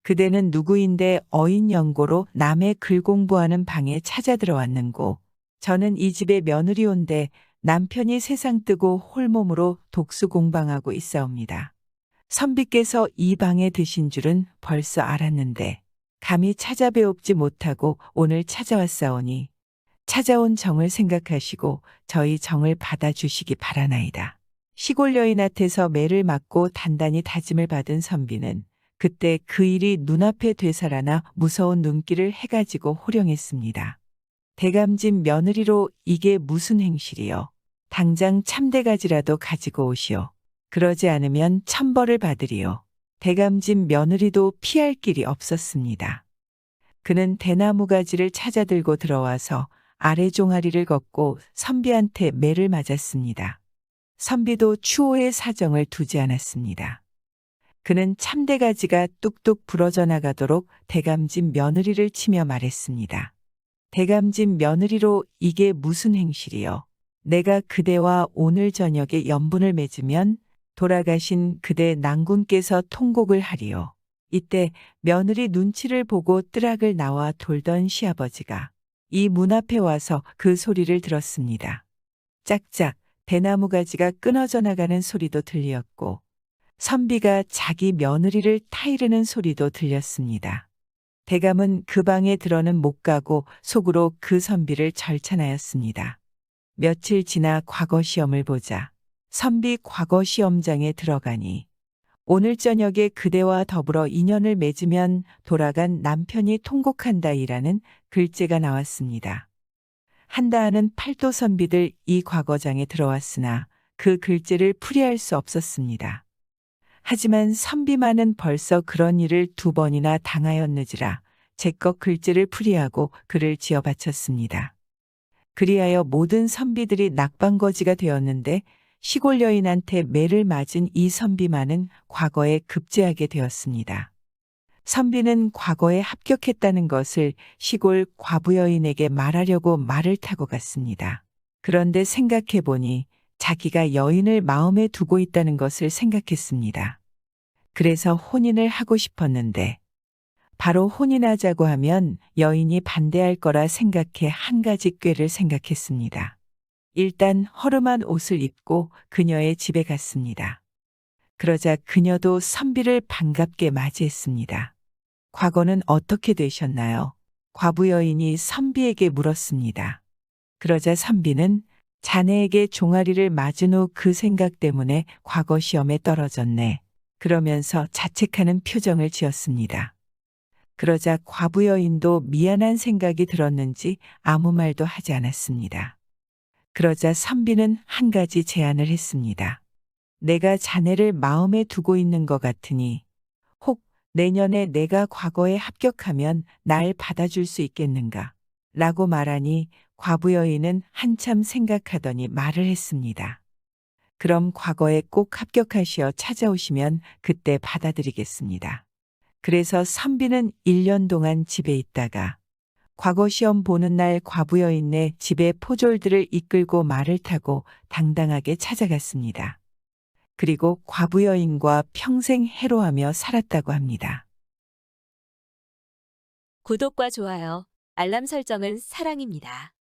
그대는 누구인데 어인 연고로 남의 글 공부하는 방에 찾아 들어왔는고. 저는 이 집에 며느리 온데 남편이 세상 뜨고 홀몸으로 독수 공방하고 있사옵니다. 선비께서 이 방에 드신 줄은 벌써 알았는데 감히 찾아뵈옵지 못하고 오늘 찾아왔사오니 찾아온 정을 생각하시고 저희 정을 받아주시기 바라나이다. 시골 여인한테서 매를 맞고 단단히 다짐을 받은 선비는 그때 그 일이 눈앞에 되살아나 무서운 눈길을 해가지고 호령했습니다. 대감집 며느리로 이게 무슨 행실이요? 당장 참대가지라도 가지고 오시오. 그러지 않으면 천벌을 받으리오. 대감집 며느리도 피할 길이 없었습니다. 그는 대나무 가지를 찾아 들고 들어와서 아래 종아리를 걷고 선비한테 매를 맞았습니다. 선비도 추호의 사정을 두지 않았습니다. 그는 참대가지가 뚝뚝 부러져 나가도록 대감집 며느리를 치며 말했습니다. 대감집 며느리로 이게 무슨 행실이요? 내가 그대와 오늘 저녁에 연분을 맺으면 돌아가신 그대 낭군께서 통곡을 하리요. 이때 며느리 눈치를 보고 뜨락을 나와 돌던 시아버지가 이 문 앞에 와서 그 소리를 들었습니다. 짝짝 대나무 가지가 끊어져 나가는 소리도 들렸고 선비가 자기 며느리를 타이르는 소리도 들렸습니다. 대감은 그 방에 들어는 못 가고 속으로 그 선비를 절찬하였습니다. 며칠 지나 과거 시험을 보자 선비 과거 시험장에 들어가니 오늘 저녁에 그대와 더불어 인연을 맺으면 돌아간 남편이 통곡한다이라는 글재가 나왔습니다. 한다하는 팔도 선비들 이 과거장에 들어왔으나 그 글재를 풀이할 수 없었습니다. 하지만 선비만은 벌써 그런 일을 2번이나 당하였느지라 제껏 글재를 풀이하고 글을 지어 바쳤습니다. 그리하여 모든 선비들이 낙방거지가 되었는데 시골 여인한테 매를 맞은 이 선비만은 과거에 급제하게 되었습니다. 선비는 과거에 합격했다는 것을 시골 과부 여인에게 말하려고 말을 타고 갔습니다. 그런데 생각해 보니 자기가 여인을 마음에 두고 있다는 것을 생각했습니다. 그래서 혼인을 하고 싶었는데 바로 혼인하자고 하면 여인이 반대할 거라 생각해 한 가지 꾀를 생각했습니다. 일단 허름한 옷을 입고 그녀의 집에 갔습니다. 그러자 그녀도 선비를 반갑게 맞이했습니다. 과거는 어떻게 되셨나요? 과부 여인이 선비에게 물었습니다. 그러자 선비는 자네에게 종아리를 맞은 후 그 생각 때문에 과거 시험에 떨어졌네. 그러면서 자책하는 표정을 지었습니다. 그러자 과부 여인도 미안한 생각이 들었는지 아무 말도 하지 않았습니다. 그러자 선비는 한 가지 제안을 했습니다. 내가 자네를 마음에 두고 있는 것 같으니 혹 내년에 내가 과거에 합격하면 날 받아줄 수 있겠는가? 라고 말하니 과부 여인은 한참 생각하더니 말을 했습니다. 그럼 과거에 꼭 합격하시어 찾아오시면 그때 받아드리겠습니다. 그래서 선비는 1년 동안 집에 있다가 과거 시험 보는 날 과부 여인네 집에 포졸들을 이끌고 말을 타고 당당하게 찾아갔습니다. 그리고 과부 여인과 평생 해로하며 살았다고 합니다. 구독과 좋아요, 알람 설정은 사랑입니다.